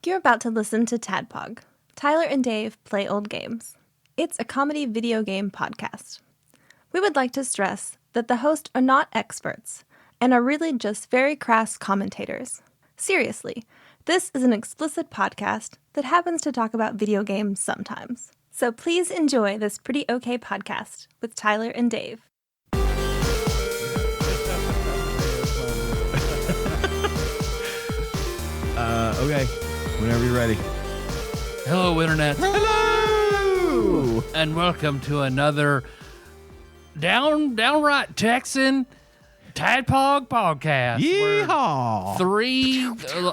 You're about to listen to TADPOG. Tyler and Dave play old games. It's a comedy video game podcast. We would like to stress that the hosts are not experts and are really just very crass commentators. Seriously, this is an explicit podcast that happens to talk about video games sometimes. So please enjoy this pretty okay podcast with Tyler and Dave. Okay, whenever you're ready. Hello, Internet. Hello! And welcome to another downright Texan TADPOG podcast. Yeehaw! Three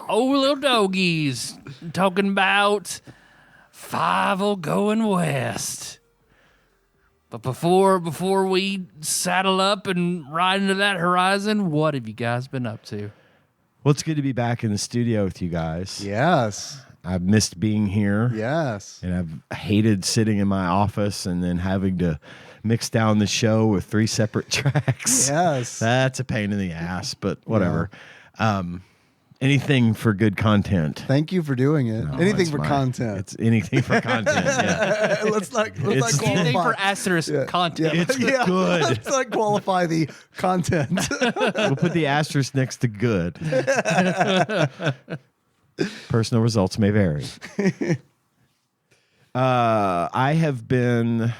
old little doggies talking about Fievel going west. But before we saddle up and ride into that horizon, what have you guys been up to? Well, it's good to be back in the studio with you guys. Yes. I've missed being here. Yes. And I've hated sitting in my office and then having to mix down the show with 3 separate tracks. Yes. That's a pain in the ass, but whatever. Yeah. Anything for good content. Thank you for doing it. No, anything for content. It's anything for content. Yeah. let's not qualify. Anything for asterisk content. Yeah. It's good. Let's not qualify the content. We'll put the asterisk next to good. Personal results may vary. I have been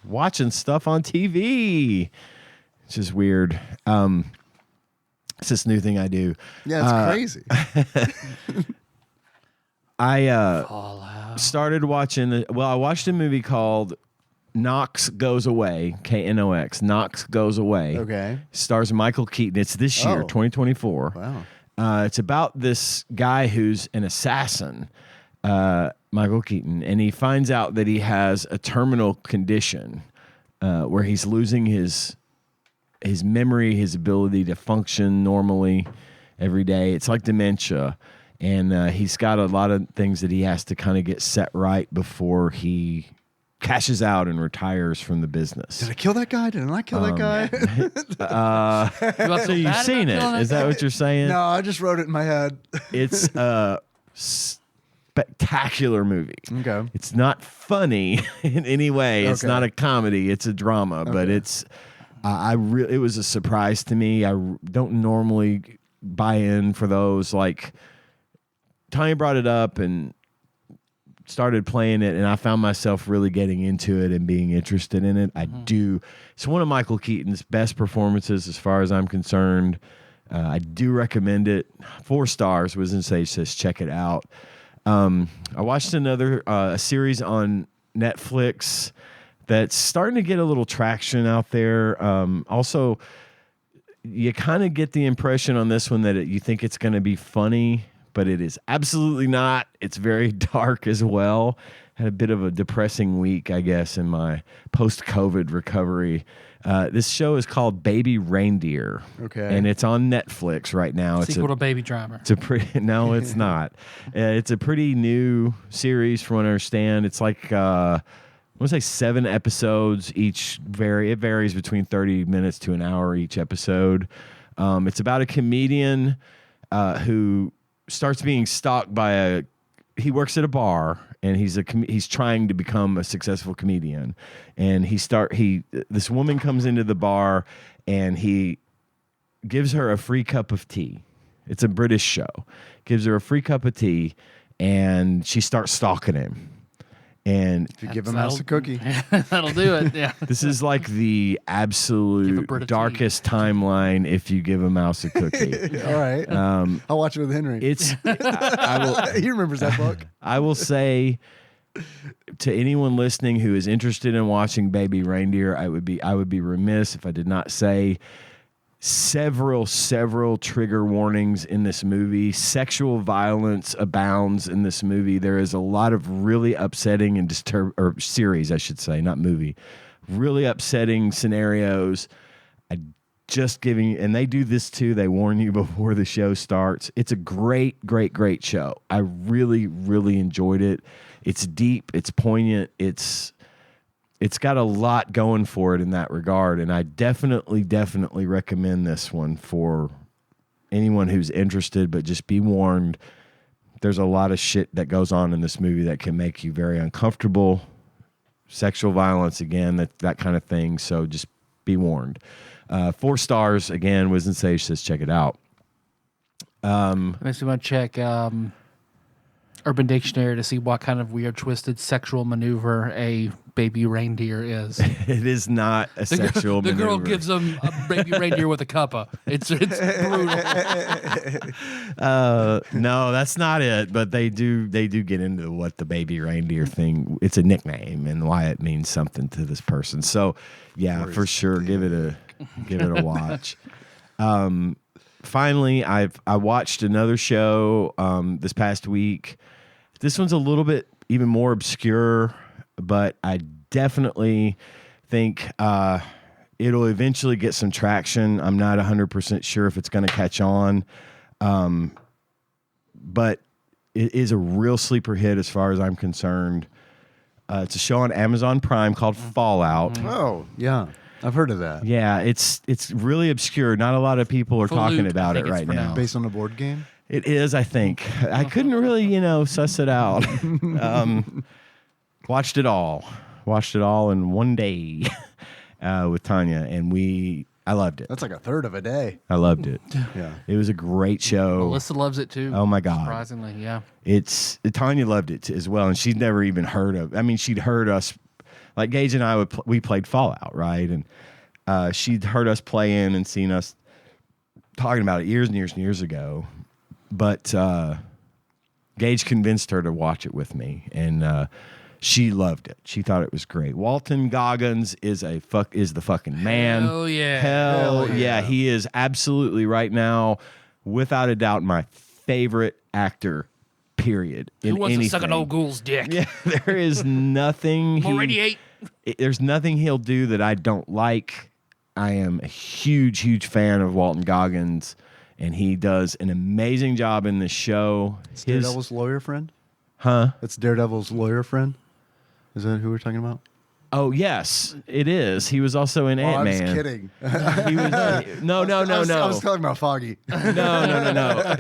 watching stuff on TV, which is weird. It's this new thing I do. Yeah, it's crazy. I started watching. I watched a movie called Knox Goes Away. Knox. Knox Goes Away. Okay. Stars Michael Keaton. It's this year, 2024. Wow. It's about this guy who's an assassin, Michael Keaton, and he finds out that he has a terminal condition where he's losing his memory, his ability to function normally every day. It's like dementia, and he's got a lot of things that he has to kind of get set right before he cashes out and retires from business. Did I kill that guy? Did I not kill that guy? So you've seen it. Is that what you're saying? No, I just wrote it in my head. It's a spectacular movie. Okay. It's not funny in any way. It's not a comedy. It's a drama, but it's it was a surprise to me. I don't normally buy in for those. Like, Tanya brought it up and started playing it, and I found myself really getting into it and being interested in it. I do. It's one of Michael Keaton's best performances as far as I'm concerned. I do recommend it. 4 stars. Wisdom Sage says check it out. I watched another a series on Netflix that's starting to get a little traction out there. Also, you kind of get the impression on this one that you think it's going to be funny, but it is absolutely not. It's very dark as well. Had a bit of a depressing week, I guess, in my post-COVID recovery. This show is called Baby Reindeer. Okay. And it's on Netflix right now. Sequel to Baby Driver. It's a pretty no, it's not. It's a pretty new series from what I understand. It's like I want to say 7 episodes each. It varies between 30 minutes to an hour each episode. It's about a comedian who starts being stalked by he works at a bar, and he's trying to become a successful comedian. And this woman comes into the bar, and he gives her a free cup of tea. It's a British show. Gives her a free cup of tea, and she starts stalking him. And If you give a mouse a cookie. That'll do it. Yeah. this is like the absolute darkest timeline if you give a mouse a cookie. All right. I'll watch it with Henry. He remembers that book. I will say to anyone listening who is interested in watching Baby Reindeer, I would be remiss if I did not say several trigger warnings in this movie. Sexual violence abounds in this movie. There is a lot of really upsetting and series, I should say, not movie. Really upsetting scenarios. And they do this too. They warn you before the show starts. It's a great show. I really enjoyed it. It's deep. It's poignant. It's got a lot going for it in that regard, and I definitely recommend this one for anyone who's interested. But just be warned, there's a lot of shit that goes on in this movie that can make you very uncomfortable. Sexual violence, again, that kind of thing. So just be warned. 4 stars, again. Wisdom Sage says check it out. Makes me want to check Urban Dictionary to see what kind of weird, twisted sexual maneuver a baby reindeer is. It is not a sexual The maneuver. girl gives him a baby reindeer with a cuppa. It's brutal. No, that's not it. But they do get into what the baby reindeer thing. It's a nickname and why it means something to this person. So, yeah, for sure, give it a watch. Finally, I watched another show this past week. This one's a little bit even more obscure, but I definitely think it'll eventually get some traction. I'm not 100% sure if it's going to catch on, but it is a real sleeper hit as far as I'm concerned. It's a show on Amazon Prime called Fallout. Oh, yeah. I've heard of that. Yeah, it's really obscure. Not a lot of people are talking about it right now. Based on a board game? It is, I think. I couldn't really, suss it out. Watched it all in one day with Tanya, and I loved it. That's like a third of a day. I loved it. Yeah. It was a great show. Melissa loves it too. Oh my God. Surprisingly, yeah. Tanya loved it as well, and she'd never even heard of. I mean, she'd heard us, like Gage and I we played Fallout, right? And she'd heard us playing and seen us talking about it years and years and years ago. But Gage convinced her to watch it with me, and she loved it. She thought it was great. Walton Goggins is the fucking man. Hell yeah. Hell yeah. He is absolutely right now, without a doubt, my favorite actor. Period. Who wants to suck an old ghoul's dick? Yeah, there is nothing. There's nothing he'll do that I don't like. I am a huge, huge fan of Walton Goggins, and he does an amazing job in this show. It's Daredevil's lawyer friend? Huh? It's Daredevil's lawyer friend? Is that who we're talking about? Oh, yes, it is. He was also in Ant-Man. I was kidding. No. I was talking about Foggy. No.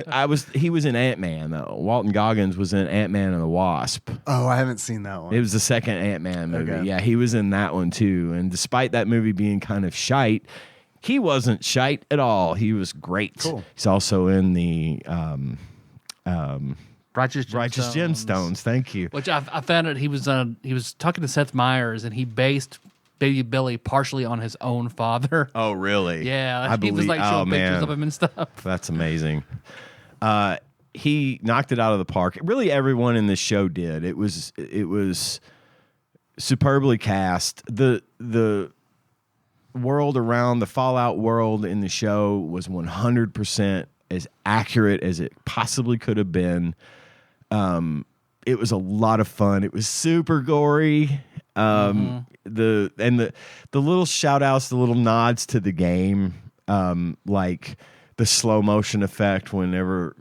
He was in Ant-Man, though. Walton Goggins was in Ant-Man and the Wasp. Oh, I haven't seen that one. It was the second Ant-Man movie. Okay. Yeah, he was in that one, too. And despite that movie being kind of shite, he wasn't shite at all. He was great. Cool. He's also in the Righteous Gemstones. Thank you. Which I found out he was talking to Seth Meyers, and he based Baby Billy partially on his own father. Oh, really? Yeah, he was like showing pictures of him and stuff. That's amazing. He knocked it out of the park. Really, everyone in this show did. It was superbly cast. The world around the Fallout world in the show was 100% as accurate as it possibly could have been. It was a lot of fun. It was super gory. The little shout outs, the little nods to the game, like the slow motion effect whenever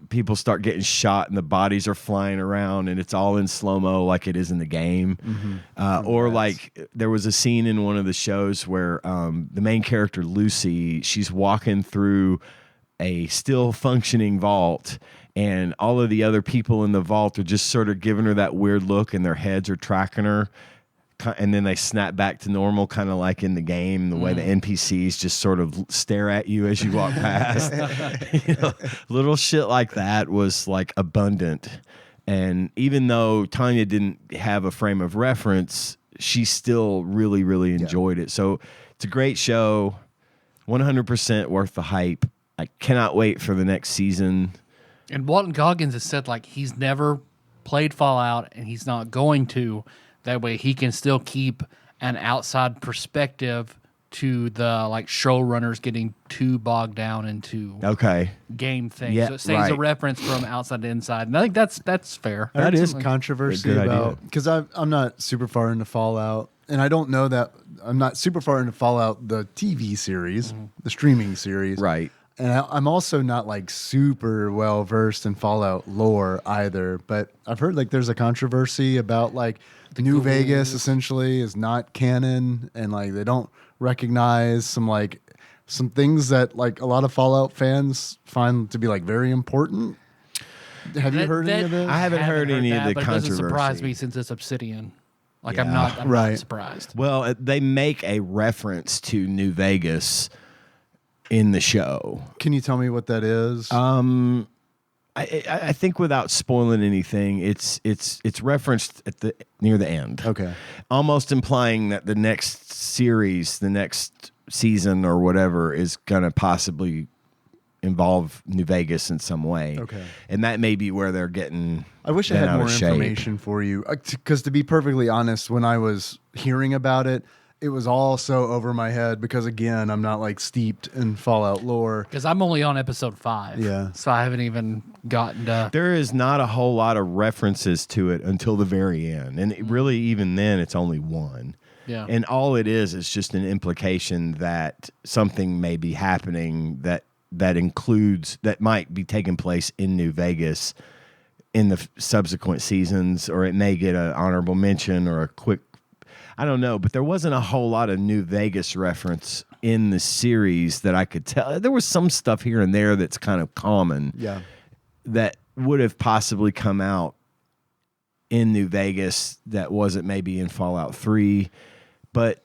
people start getting shot and the bodies are flying around and it's all in slow mo like it is in the game. Or like there was a scene in one of the shows where the main character Lucy, she's walking through a still functioning vault, and all of the other people in the vault are just sort of giving her that weird look, and their heads are tracking her, and then they snap back to normal, kind of like in the game, the way the NPCs just sort of stare at you as you walk past. Little shit like that was like abundant. And even though Tanya didn't have a frame of reference, she still really, really enjoyed it. So it's a great show, 100% worth the hype. I cannot wait for the next season. And Walton Goggins has said like he's never played Fallout and he's not going to. That way he can still keep an outside perspective to the like showrunners getting too bogged down into game things. Yeah, so it stays a reference from outside to inside. And I think that's fair. That is controversy about, because I'm not super far into Fallout, and I don't know that I'm not super far into Fallout, the TV series, the streaming series. Right. And I'm also not like super well versed in Fallout lore either, but I've heard like there's a controversy about like New Vegas essentially is not canon, and like they don't recognize some things that like a lot of Fallout fans find to be like very important. Have you heard any of this? I haven't heard any of the but it doesn't surprise controversy. me since it's Obsidian. Like Yeah. I'm not surprised. Well, they make a reference to New Vegas in the show. Can you tell me what that is? I think without spoiling anything, it's referenced near the end. Okay. Almost implying that the next series, the next season or whatever is going to possibly involve New Vegas in some way. Okay. And that may be where they're getting I wish I bent had out more of shape. information for you. Because to be perfectly honest, when I was hearing about it, it was all so over my head because, again, I'm not like steeped in Fallout lore. Because I'm only on episode 5. Yeah. So I haven't even gotten to. There is not a whole lot of references to it until the very end. And really, even then, it's only one. Yeah. And all it is just an implication that something may be happening that might be taking place in New Vegas in the subsequent seasons, or it may get an honorable mention or a quick, I don't know, but there wasn't a whole lot of New Vegas reference in the series that I could tell. There was some stuff here and there that's kind of common that would have possibly come out in New Vegas that wasn't maybe in Fallout 3. But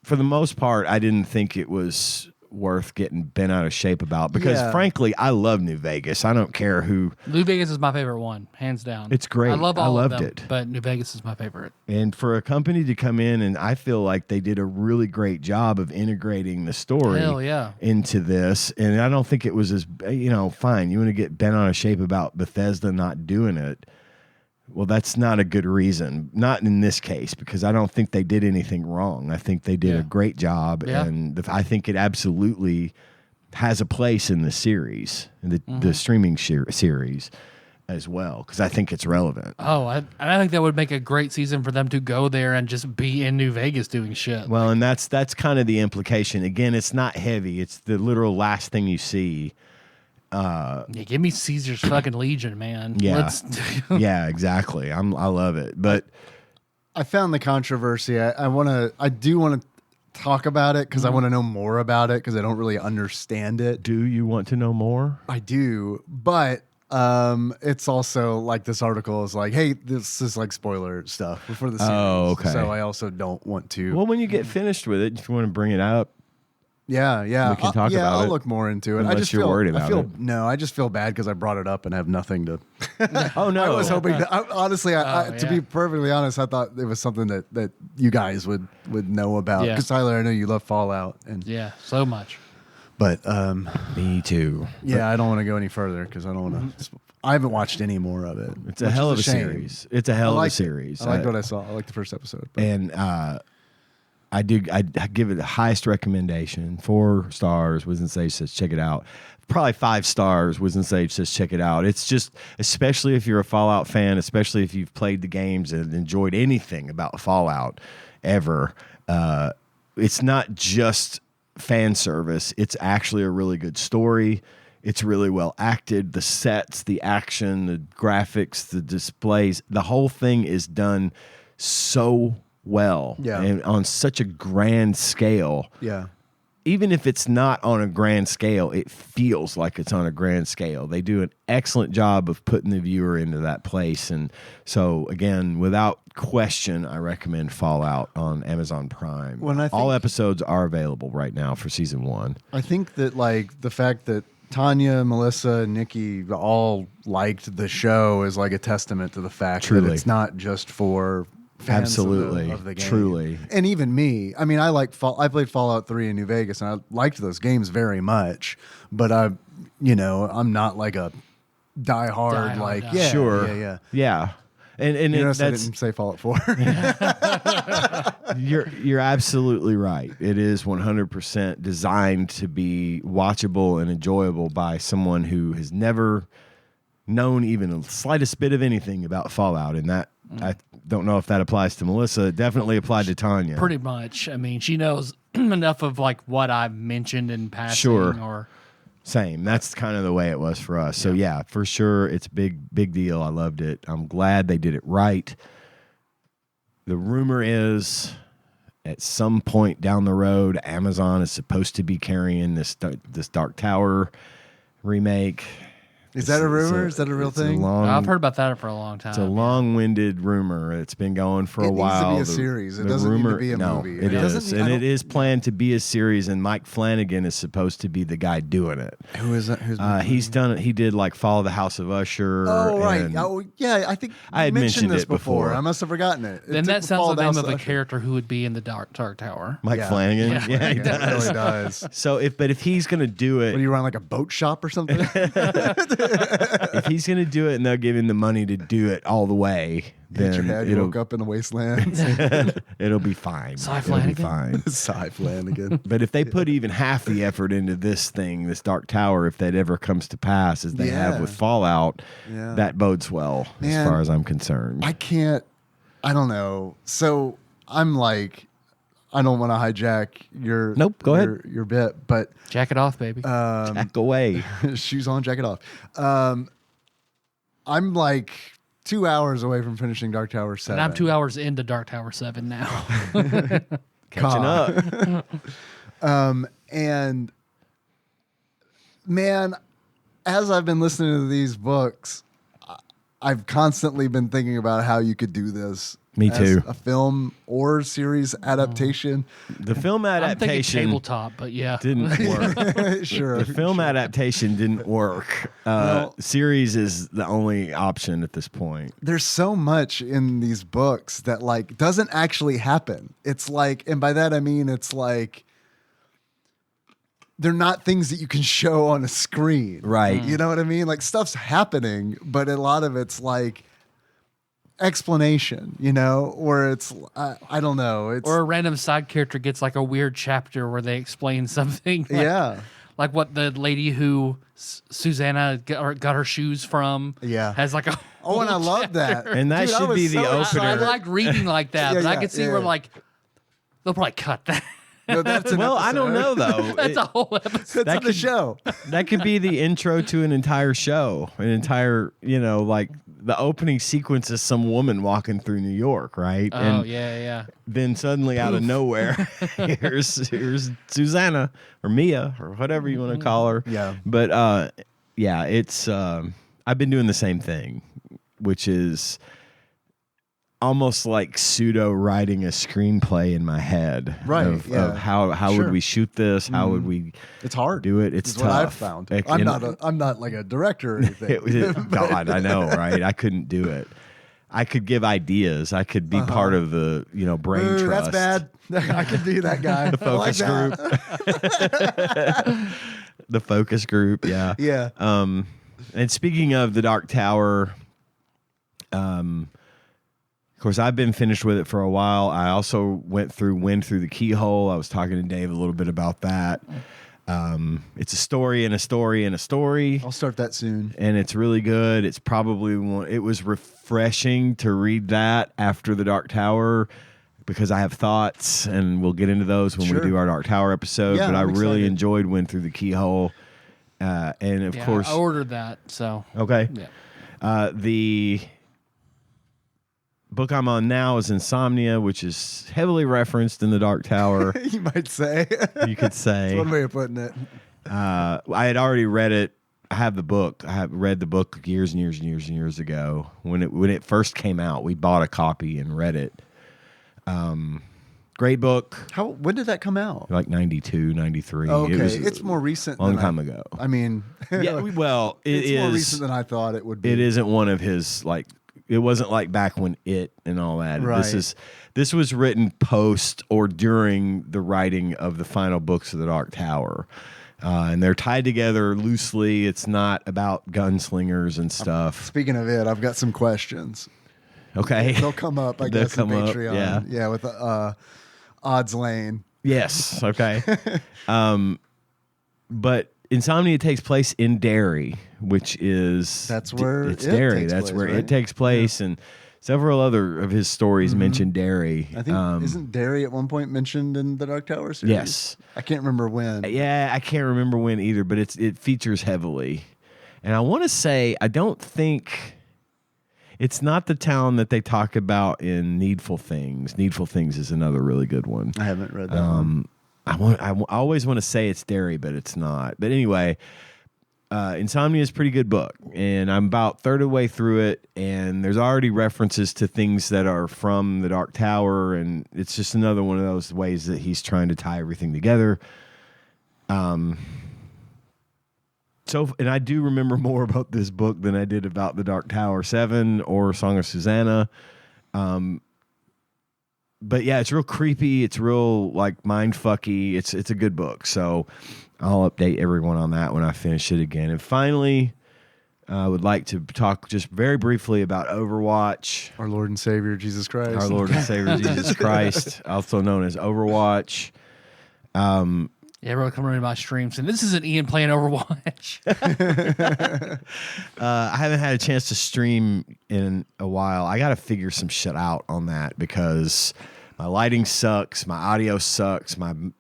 for the most part, I didn't think it was worth getting bent out of shape about because, frankly, I love New Vegas. I don't care who. New Vegas is my favorite one, hands down. It's great. I love I all loved of them, it. but New Vegas is my favorite. And for a company to come in, and I feel like they did a really great job of integrating the story Hell yeah. into this. And I don't think it was as, fine. You want to get bent out of shape about Bethesda not doing it. Well, that's not a good reason. Not in this case, because I don't think they did anything wrong. I think they did a great job, and I think it absolutely has a place in the series, in the streaming series as well, because I think it's relevant. Oh, I think that would make a great season for them to go there and just be in New Vegas doing shit. Well, and that's kind of the implication. Again, it's not heavy. It's the literal last thing you see. Yeah, give me Caesar's fucking Legion, man. Yeah. Yeah, exactly. I love it. But I found the controversy. I do want to talk about it because I want to know more about it because I don't really understand it. do you want to know more? I do, but it's also like this article is like, hey, this is like spoiler stuff before the series. Oh, okay. So I also don't want to. Well, when you get finished with it, if you want to bring it up, Yeah. we can talk about I'll it, look more into it. unless I just you're feel, worried I about feel, it. No, I just feel bad because I brought it up and have nothing to. oh no, I was hoping to. Honestly, to yeah. be perfectly honest, I thought it was something that you guys would know about. Yeah. Because Tyler, I know you love Fallout, and Yeah, so much. but me too. yeah, I don't want to go any further because I don't want to. I haven't watched any more of it. It's a which hell is of a shame. series. It's a hell of a series. I liked what I saw. I liked the first episode. But. And I give it the highest recommendation. 4 stars. Wisdom Sage says check it out. Probably 5 stars. Wisdom Sage says check it out. It's just, especially if you're a Fallout fan, especially if you've played the games and enjoyed anything about Fallout ever. It's not just fan service. It's actually a really good story. It's really well acted. The sets, the action, the graphics, the displays, the whole thing is done so well, and on such a grand scale. Yeah. Even if it's not on a grand scale, it feels like it's on a grand scale. They do an excellent job of putting the viewer into that place. And so, again, without question, I recommend Fallout on Amazon Prime. All episodes are available right now for season 1. I think that like the fact that Tanya, Melissa, and Nikki all liked the show is like a testament to the fact that it's not just for fans of the game. Truly. And even me. I mean, I played Fallout 3 in New Vegas, and I liked those games very much. But I'm not like a diehard like Yeah. And you that's, I didn't say Fallout 4. You're absolutely right. It is 100% designed to be watchable and enjoyable by someone who has never known even the slightest bit of anything about Fallout. And that I don't know if that applies to Melissa. It definitely applied to Tanya. Pretty much. I mean, she knows enough of like what I've mentioned in passing. Sure. Same. That's kind of the way it was for us. So yeah, for sure, it's big deal. I loved it. I'm glad they did it right. The rumor is, at some point down the road, Amazon is supposed to be carrying this Dark Tower remake. Is that a rumor? Is that a real it's thing? I've heard about that for a long time. It's a long-winded rumor. It's been going for a while. It needs to be a series. It doesn't need to be a movie. It is, and it is planned to be a series. And Mike Flanagan is supposed to be the guy doing it. Who is that? He's done it. He did like Follow the House of Usher. Oh right. Oh yeah. I think I had mentioned this it before. I must have forgotten it. Then that sounds like the name of a character who would be in the Dark Tower. Mike Flanagan. Yeah, he does. It really does. So if he's gonna do it, what, do you run like a boat shop or something? if he's gonna do it and they'll give him the money to do it all the way, then Hit your head, you woke up in the wasteland. it'll be fine. Cy It'll be Flanagan? fine. Cy Flanagan. But if they put even half the effort into this thing, this Dark Tower, if that ever comes to pass, as they have with Fallout, that bodes well as far as I'm concerned. I don't know. So I'm like, I don't want to hijack your Go ahead. your bit, but Jack it off, baby. Jack away. shoes on, jacket off. I'm like 2 hours away from finishing Dark Tower 7. And I'm 2 hours into Dark Tower 7 now. Catching up. And man, as I've been listening to these books, I've constantly been thinking about how you could do this. Me too. As a film or series adaptation. The film I'm thinking adaptation tabletop, but yeah. didn't work. Sure. The film adaptation didn't work. Series is the only option at this point. There's so much in these books that like doesn't actually happen. It's like, and by that I mean it's like they're not things that you can show on a screen. Right. You know what I mean? Like stuff's happening, but a lot of it's like explanation, you know, or it's I don't know. It's Or a random side character gets like a weird chapter where they explain something. yeah. Like what the lady who Susanna got her shoes from. Yeah. Has like a Oh, and I whole love that. chapter. And that Dude, I should was be the so opener. I like reading like that, Yeah, but I yeah, could see yeah. where like they'll probably cut that. No, that's an Well, I don't episode. know though. That's a whole episode. That's on the show. That could be the intro to an entire show, an entire, like the opening sequence is some woman walking through New York, right? Oh, yeah. Then suddenly out of nowhere, here's Susanna or Mia or whatever you want to call her. Yeah. But it's I've been doing the same thing, which is almost like pseudo writing a screenplay in my head, Right, Of yeah. how Sure. would we shoot this? How would we It's hard. do it? It's Is tough. what I've found. I'm not like a director or anything. God, I know, right? I couldn't do it. I could give ideas. I could be part of the, brain Ooh, trust. that's bad. I could be that guy. The Focus group. The focus group, yeah. Yeah. And speaking of the Dark Tower, of course, I've been finished with it for a while. I also went through Wind Through the Keyhole. I was talking to Dave a little bit about that. It's a story and a story and a story. I'll start that soon. And it's really good. It's probably it was refreshing to read that after the Dark Tower because I have thoughts, and we'll get into those when we do our Dark Tower episode. Yeah, but I I'm really excited. enjoyed Wind Through the Keyhole. And of course, I ordered that, so. okay. Yeah. The book I'm on now is Insomnia, which is heavily referenced in the Dark Tower. You might say. You could say. That's one way of putting it. I had already read it. I have the book. I have read the book years and years and years and years ago when it first came out. We bought a copy and read it. Great book. When did that come out? Like 92, 93. Oh, okay. It was It's more recent. a long than time ago. I mean, Yeah, well, it's more recent than I thought it would be. It isn't one of his it wasn't like back when It and all that. Right. This was written post or during the writing of the final books of the Dark Tower. And they're tied together loosely. It's not about gunslingers and stuff. Speaking of it, I've got some questions. Okay. They'll come up, I They'll guess, in come up, Patreon. yeah. With Odds Lane. Yes. Okay. But Insomnia takes place in Derry, which is That's where it's It Derry. takes That's place, where right? it takes place, and several other of his stories mention Derry. I think isn't Derry at one point mentioned in the Dark Tower series? Yes. I can't remember when. Yeah, I can't remember when either, but it features heavily. And I want to say, I don't think it's not the town that they talk about in Needful Things. Needful Things is another really good one. I haven't read that one. I always want to say it's Derry, but it's not. But anyway, Insomnia is a pretty good book, and I'm about third of the way through it, and there's already references to things that are from the Dark Tower, and it's just another one of those ways that he's trying to tie everything together. And I do remember more about this book than I did about the Dark Tower 7 or Song of Susanna. But yeah, it's real creepy. It's real like mind fucky. It's a good book. So I'll update everyone on that when I finish it again. And finally, I would like to talk just very briefly about Overwatch. Our Lord and Savior Jesus Christ. Our Lord and Savior Jesus Christ, also known as Overwatch. Yeah, everyone come into my streams, and this isn't Ian playing Overwatch. I haven't had a chance to stream in a while. I got to figure some shit out on that because my lighting sucks, my audio sucks, I'm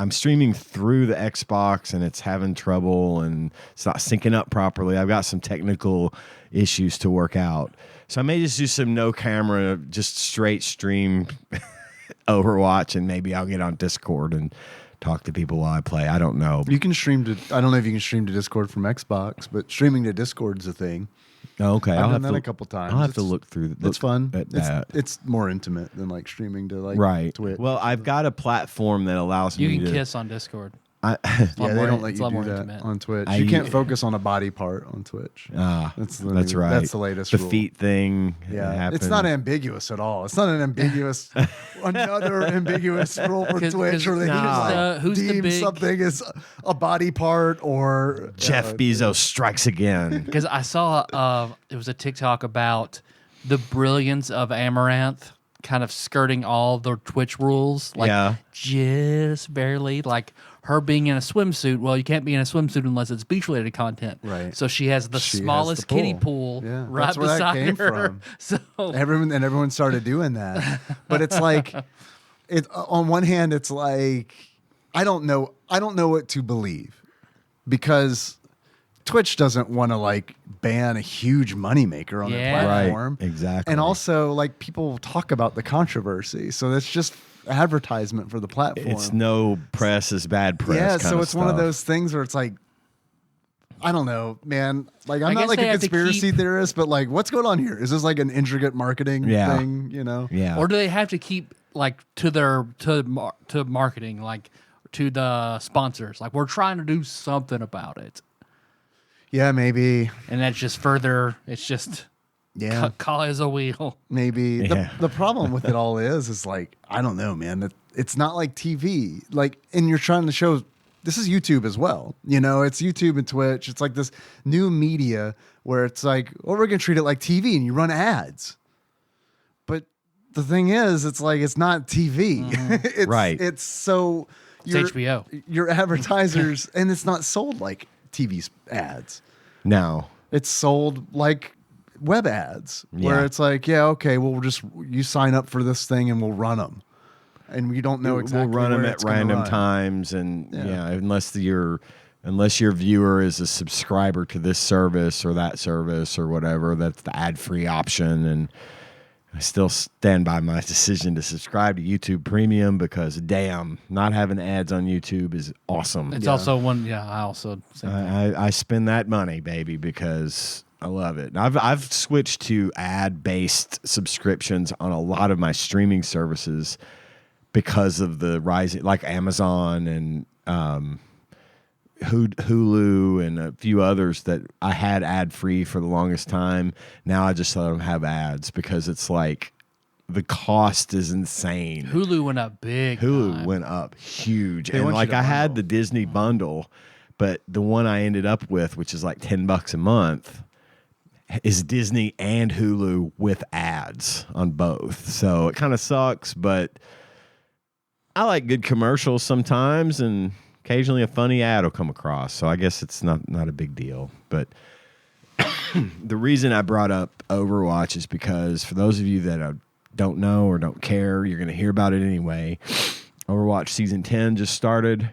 streaming through the Xbox and it's having trouble and it's not syncing up properly. I've got some technical issues to work out. So I may just do some no camera, just straight stream Overwatch, and maybe I'll get on Discord and talk to people while I play. I don't know. You can stream to, I don't know if you can stream to Discord from Xbox, but streaming to Discord's a thing. Oh, okay. I've done that a couple times. I'll have to look through. It's fun. At that. It's more intimate than like streaming to like Right. Twitch. Well, I've got a platform that allows You me can to kiss on Discord. yeah, they don't let it's you a lot do more that intimate. on Twitch. I- You can't focus on a body part on Twitch. That's That's right. That's the latest The rule. feet thing. Yeah, happened. it's not ambiguous at all. It's not an ambiguous, another ambiguous rule for 'Cause- Twitch, where they no. just like Who's the deem big- something as a body part or Jeff Bezos strikes again. Because I saw it was a TikTok about the brilliance of Amaranth kind of skirting all the Twitch rules, like Yeah. just barely. Like her being in a swimsuit. Well, you can't be in a swimsuit unless it's beach related content. Right. So she has the She has smallest the kiddie pool. pool Yeah, right that's where that beside came her. from. So everyone started doing that. But it's like, on one hand, it's like I don't know what to believe, because Twitch doesn't want to like ban a huge moneymaker on their Yeah. platform. Right, exactly. And also, like, people talk about the controversy, so that's just advertisement for the platform. It's no press is bad press. Yeah, kind so it's one of stuff. those things where it's like, I don't know, man. Like, I'm I not guess like they a have to conspiracy keep- theorist, but like, what's going on here? Is this like an intricate marketing Yeah. thing? You know? Yeah. or do they have to keep like to marketing, like to the sponsors? Like we're trying to do something about it. Yeah, maybe. And that's just further, it's just Yeah, call as a wheel. maybe. Yeah. The problem with it all is like, I don't know, man. It's not like TV. Like, and you're trying to show, this is YouTube as well. You know, it's YouTube and Twitch. It's like this new media where it's like, well, we're going to treat it like TV, and you run ads. But the thing is, it's like, it's not TV. It's, Right. It's so. It's HBO. Your advertisers, and it's not sold like TV ads. No. It's sold like web ads, where Yeah. it's like, yeah, okay, well, you sign up for this thing and we'll run them, and we don't know exactly. We'll run them where at it's gonna random run. times, and Yeah. unless your viewer is a subscriber to this service or that service or whatever, that's the ad-free option. And I still stand by my decision to subscribe to YouTube Premium, because damn, not having ads on YouTube is awesome. It's also one. Yeah, I also. I spend that money, baby, because I love it. I've switched to ad-based subscriptions on a lot of my streaming services because of the rising, like Amazon and Hulu and a few others that I had ad-free for the longest time. Now I just let them have ads, because it's like the cost is insane. Hulu went up big. Hulu time. went up huge. They And want you like to I had bundle. the Disney bundle, but the one I ended up with, which is like $10 a month, is Disney and Hulu with ads on both. So it kind of sucks, but I like good commercials sometimes, and occasionally a funny ad will come across. So I guess it's not a big deal. But the reason I brought up Overwatch is because for those of you that don't know or don't care, you're going to hear about it anyway. Overwatch Season 10 just started.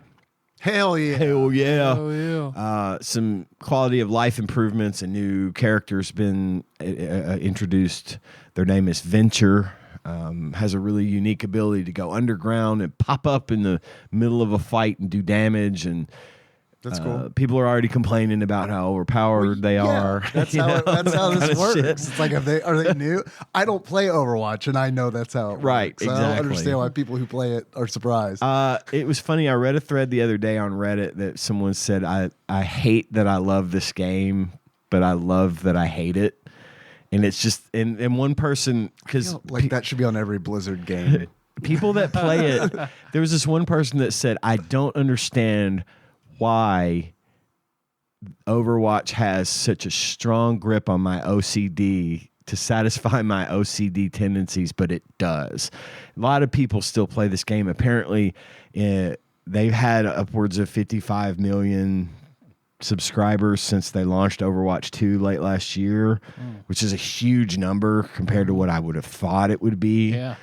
Hell yeah! Hell yeah. Oh yeah. Some quality of life improvements and new characters been introduced. Their name is Venture. Has a really unique ability to go underground and pop up in the middle of a fight and do damage. And That's cool. People are already complaining about how overpowered they are. That's you how know, that's how kind this of works. shit. It's like, are they new? I don't play Overwatch, and I know that's how it Right, works. So I don't exactly. understand why people who play it are surprised. It was funny. I read a thread the other day on Reddit that someone said, I hate that I love this game, but I love that I hate it. And it's just, and one person, because that should be on every Blizzard game. people that play it, there was this one person that said, I don't understand why Overwatch has such a strong grip on my OCD to satisfy my OCD tendencies, but it does. A lot of people still play this game. Apparently, they've had upwards of 55 million subscribers since they launched Overwatch 2 late last year, which is a huge number compared to what I would have thought it would be. Yeah.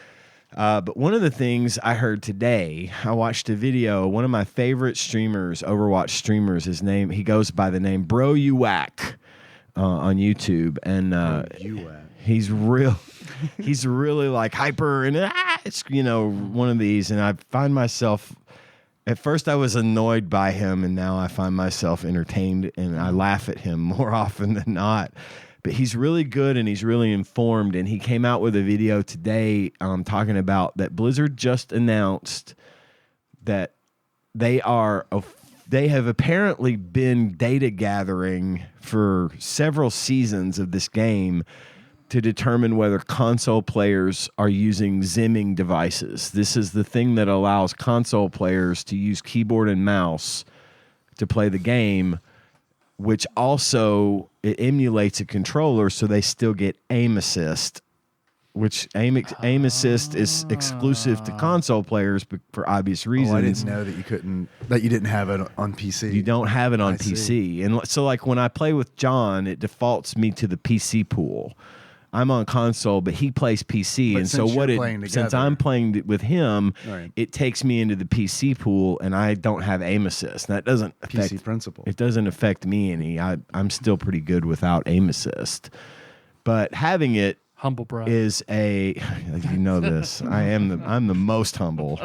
But one of the things I heard today, I watched a video. One of my favorite streamers, Overwatch streamers, he goes by the name Bro You Whack on YouTube, and he's really like hyper, and it's one of these. And I find myself, at first I was annoyed by him, and now I find myself entertained, and I laugh at him more often than not. But he's really good and he's really informed. And he came out with a video today talking about that Blizzard just announced that they have apparently been data gathering for several seasons of this game to determine whether console players are using zimming devices. This is the thing that allows console players to use keyboard and mouse to play the game, which also it emulates a controller, so they still get aim assist, which aim assist is exclusive to console players for obvious reasons. I didn't know that you didn't have it on PC. You don't have it on PC. And so like when I play with John, it defaults me to the PC pool. I'm on console, but he plays PC, But and so since I'm playing with him, right, it takes me into the PC pool, and I don't have aim assist. That doesn't affect PC principle. It doesn't affect me any. I'm still pretty good without aim assist, but having it Humble brag. is you know this. I'm the most humble.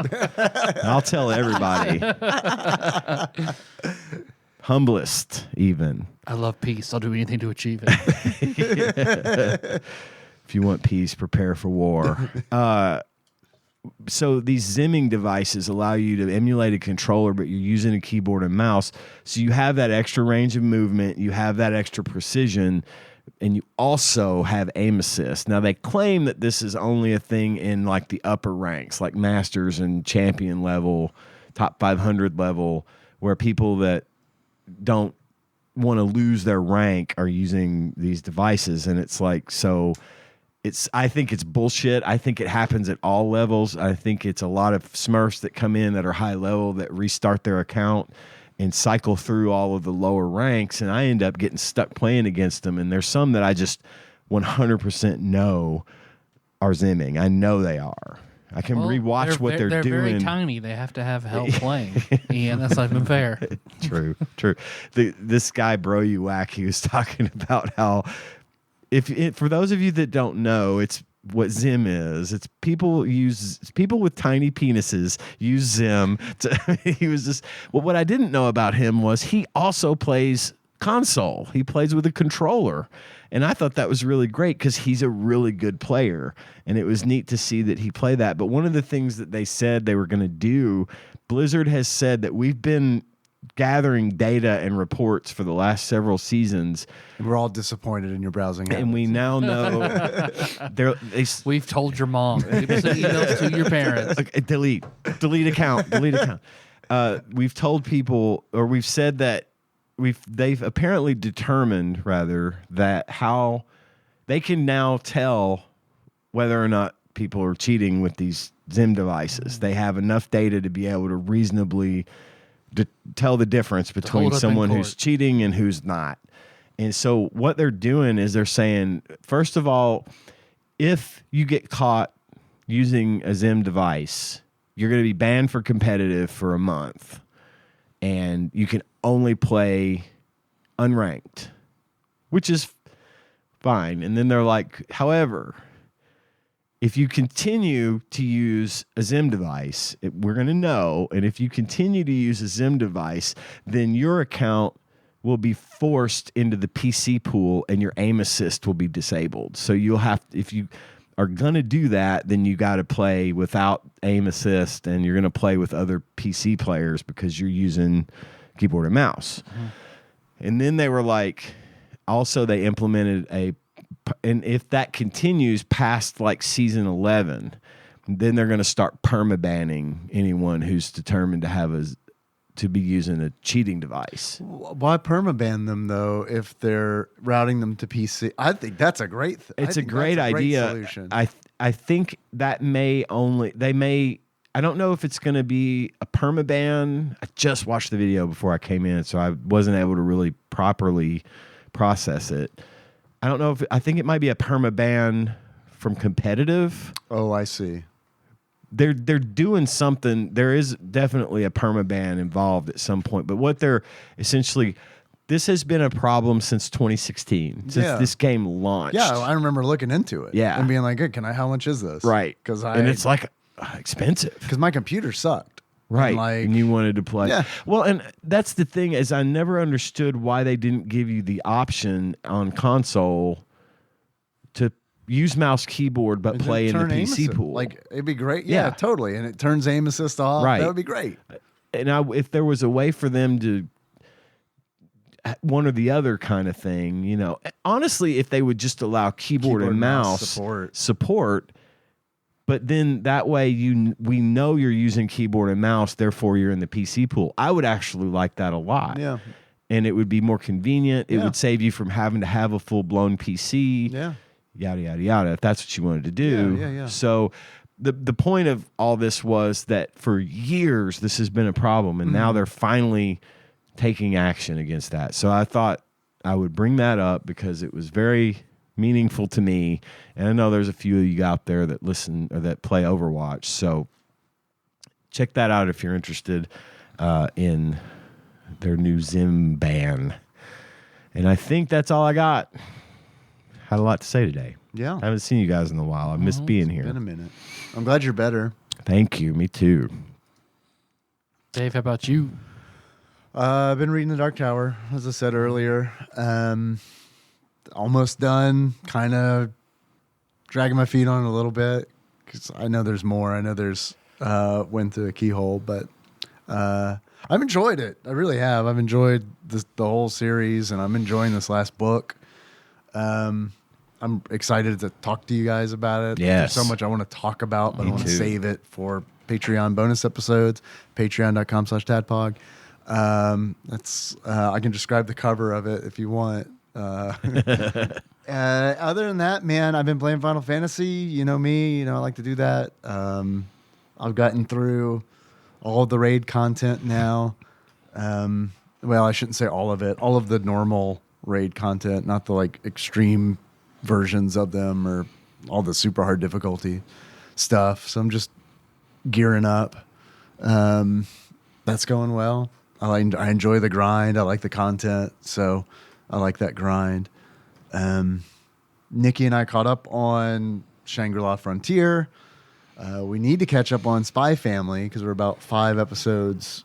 I'll tell everybody. Humblest, even. I love peace. I'll do anything to achieve it. If you want peace, prepare for war. So these zimming devices allow you to emulate a controller, but you're using a keyboard and mouse. So you have that extra range of movement, you have that extra precision, and you also have aim assist. Now, they claim that this is only a thing in like the upper ranks, like Masters and Champion level, top 500 level, where people that don't want to lose their rank are using these devices. And it's like, I think it's bullshit. I think it happens at all levels. I think it's a lot of Smurfs that come in that are high level that restart their account and cycle through all of the lower ranks, and I end up getting stuck playing against them. And there's some that I just 100% know are zimming. I know they are. I can rewatch what they're doing. They're very tiny. They have to have help playing. Ian, that's not even fair. True. This guy, Bro You Whack, he was talking about how, for those of you that don't know, it's what Zim is. It's people with tiny penises use Zim. He was just, well, what I didn't know about him was he also plays console. He plays with a controller. And I thought that was really great because he's a really good player. And it was neat to see that he played that. But one of the things that they said they were going to do, Blizzard has said that we've been gathering data and reports for the last several seasons. And we're all disappointed in your browsing habits. And we now know we've told your mom. Send emails to your parents. Okay, delete account. We've told people, or we've said that they've apparently determined rather that how they can now tell whether or not people are cheating with these Zim devices. They have enough data to be able to reasonably tell the difference between someone who's cheating and who's not. And so what they're doing is they're saying, first of all, if you get caught using a Zim device, you're going to be banned for competitive for a month. And you can only play unranked, which is fine. And then they're like, however, if you continue to use a Zim device, we're going to know. And if you continue to use a Zim device, then your account will be forced into the PC pool and your aim assist will be disabled. So you'll have, if you are going to do that, then you got to play without aim assist and you're going to play with other PC players because you're using keyboard and mouse. Mm-hmm. And then they were like, also they implemented and if that continues past like season 11, then they're going to start permabanning anyone who's determined to be using a cheating device. Why permaban them though if they're routing them to PC? I think that's a great. It's a great idea. Solution. I think that I don't know if it's going to be a permaban. I just watched the video before I came in, so I wasn't able to really properly process it. I don't know I think it might be a permaban from competitive. Oh, I see. They're doing something. There is definitely a permaban involved at some point, but what they're essentially, this has been a problem since 2016, since this game launched. Yeah, I remember looking into it. Yeah, and being like, "Hey, how much is this?" Right, and it's like expensive because my computer sucked. Right, and you wanted to play. Yeah. Well, and that's the thing is I never understood why they didn't give you the option on console to use mouse keyboard but play in the PC pool. Like it'd be great. Yeah, totally. And it turns aim assist off. Right. That would be great. And if there was a way for them to one or the other kind of thing, you know, honestly, if they would just allow keyboard and mouse support. But then that way we know you're using keyboard and mouse, therefore you're in the PC pool. I would actually like that a lot. Yeah. And it would be more convenient. It would save you from having to have a full-blown PC. Yeah. Yada, yada, yada, if that's what you wanted to do. Yeah. So the point of all this was that for years this has been a problem, and now they're finally taking action against that. So I thought I would bring that up because it was very meaningful to me, and I know there's a few of you out there that listen or that play Overwatch, so check that out if you're interested in their new Zim ban. And I think that's all I got. Had a lot to say today. Yeah, I haven't seen you guys in a while. I missed being here. It's been a minute. I'm glad you're better. Thank you. Me too. Dave, how about you? I've been reading The Dark Tower, as I said earlier. Almost done, kind of dragging my feet on it a little bit because I know there's more. I know there's went through a keyhole, but I've enjoyed it. I really have. I've enjoyed the whole series, and I'm enjoying this last book. I'm excited to talk to you guys about it. Yes. There's so much I want to talk about, but I want to save it for Patreon bonus episodes, patreon.com/TADPOG. That's I can describe the cover of it if you want. Other than that, man, I've been playing Final Fantasy. You know me, I like to do that. I've gotten through all of the raid content now. Well, I shouldn't say all of it. All of the normal raid content, not the like extreme versions of them or all the super hard difficulty stuff. So I'm just gearing up. That's going well. I enjoy the grind. I like the content. So I like that grind. Nikki and I caught up on Shangri-La Frontier. We need to catch up on Spy Family because we're about 5 episodes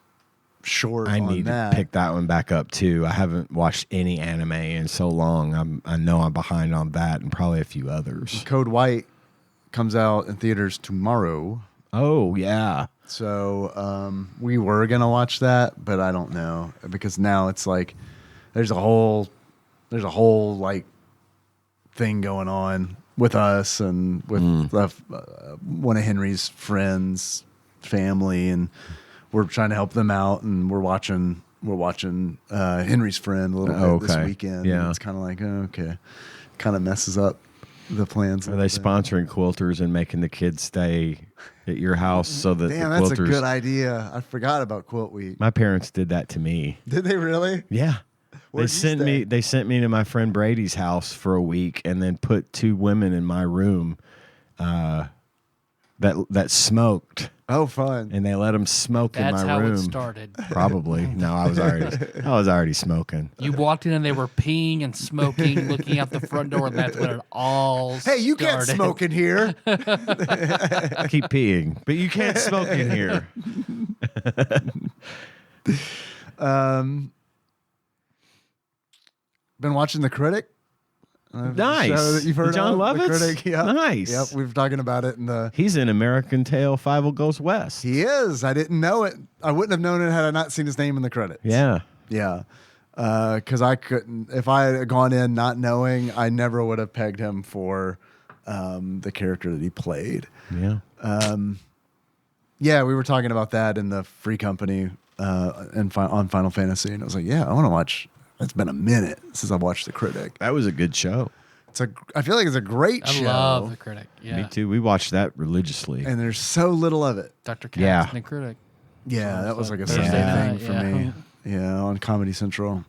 short. I need to pick that one back up too. I haven't watched any anime in so long. I know I'm behind on that and probably a few others. Code White comes out in theaters tomorrow. Oh yeah. So we were gonna watch that, but I don't know because now it's like there's a whole like thing going on with us and with one of Henry's friends' family, and we're trying to help them out, and we're watching Henry's friend a little bit this weekend. Yeah, and it's kind of like okay, kind of messes up the plans. Are they sponsoring quilters and making the kids stay at your house so that damn, the quilters? That's a good idea. I forgot about Quilt Week. My parents did that to me. Did they really? Yeah. They sent me to my friend Brady's house for a week and then put 2 women in my room that smoked Oh, fun. and they let him smoke That's in my how room. it started. Probably. No, I was already smoking. You walked in and they were peeing and smoking, looking out the front door, and that's when it all Hey, you can't started. smoke in here. I keep peeing, but you can't smoke in here. Been watching The Critic. Nice. Show that you've heard John of, Lovitz? The Critic. Yep. Nice. Yep, we were talking about it in the. He's in American Tail, Fievel Goes West. He is. I didn't know it. I wouldn't have known it had I not seen his name in the credits. Yeah. Yeah. Because I couldn't. If I had gone in not knowing, I never would have pegged him for the character that he played. Yeah. Yeah, we were talking about that in the Free Company on Final Fantasy, and I was like, yeah, I want to watch. It's been a minute since I've watched The Critic. That was a good show. I feel like it's a great I show. love The Critic. Yeah. Me too. We watched that religiously. And there's so little of it. Dr. Katz Yeah. and The Critic. Yeah, that was like a Thursday Sunday night, thing for yeah. me. Yeah, on Comedy Central.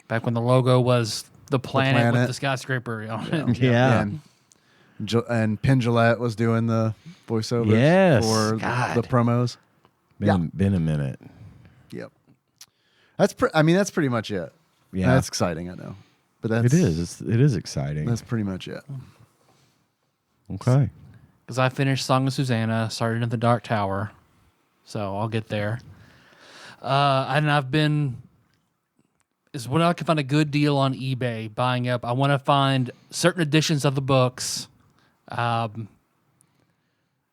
Back when the logo was the planet, with planet. the skyscraper on it. Yeah. And Penn Jillette was doing the voiceovers Yes. for God. the promos. Been a minute. Yep. That's pretty much it. Yeah. That's exciting, I know. But that's It is. It is exciting. That's pretty much it. Okay. Because I finished Song of Susanna, started in the Dark Tower, so I'll get there. And I've been, is when I can find a good deal on eBay buying up. I want to find certain editions of the books.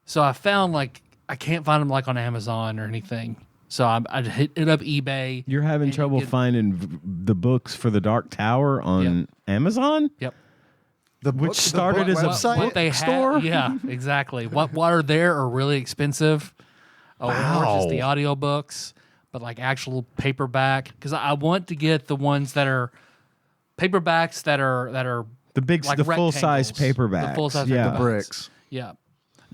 So I found I can't find them on Amazon or anything. So I hit up eBay. You're having and trouble finding the books for the Dark Tower on Amazon? Yep. Which started as a website? What they store? yeah, exactly. What are there are really expensive. Or just the audiobooks, but actual paperback. Because I want to get the ones that are paperbacks that are The big, the full size rectangles. paperbacks. The full size yeah. paperbacks. Bricks. Yeah.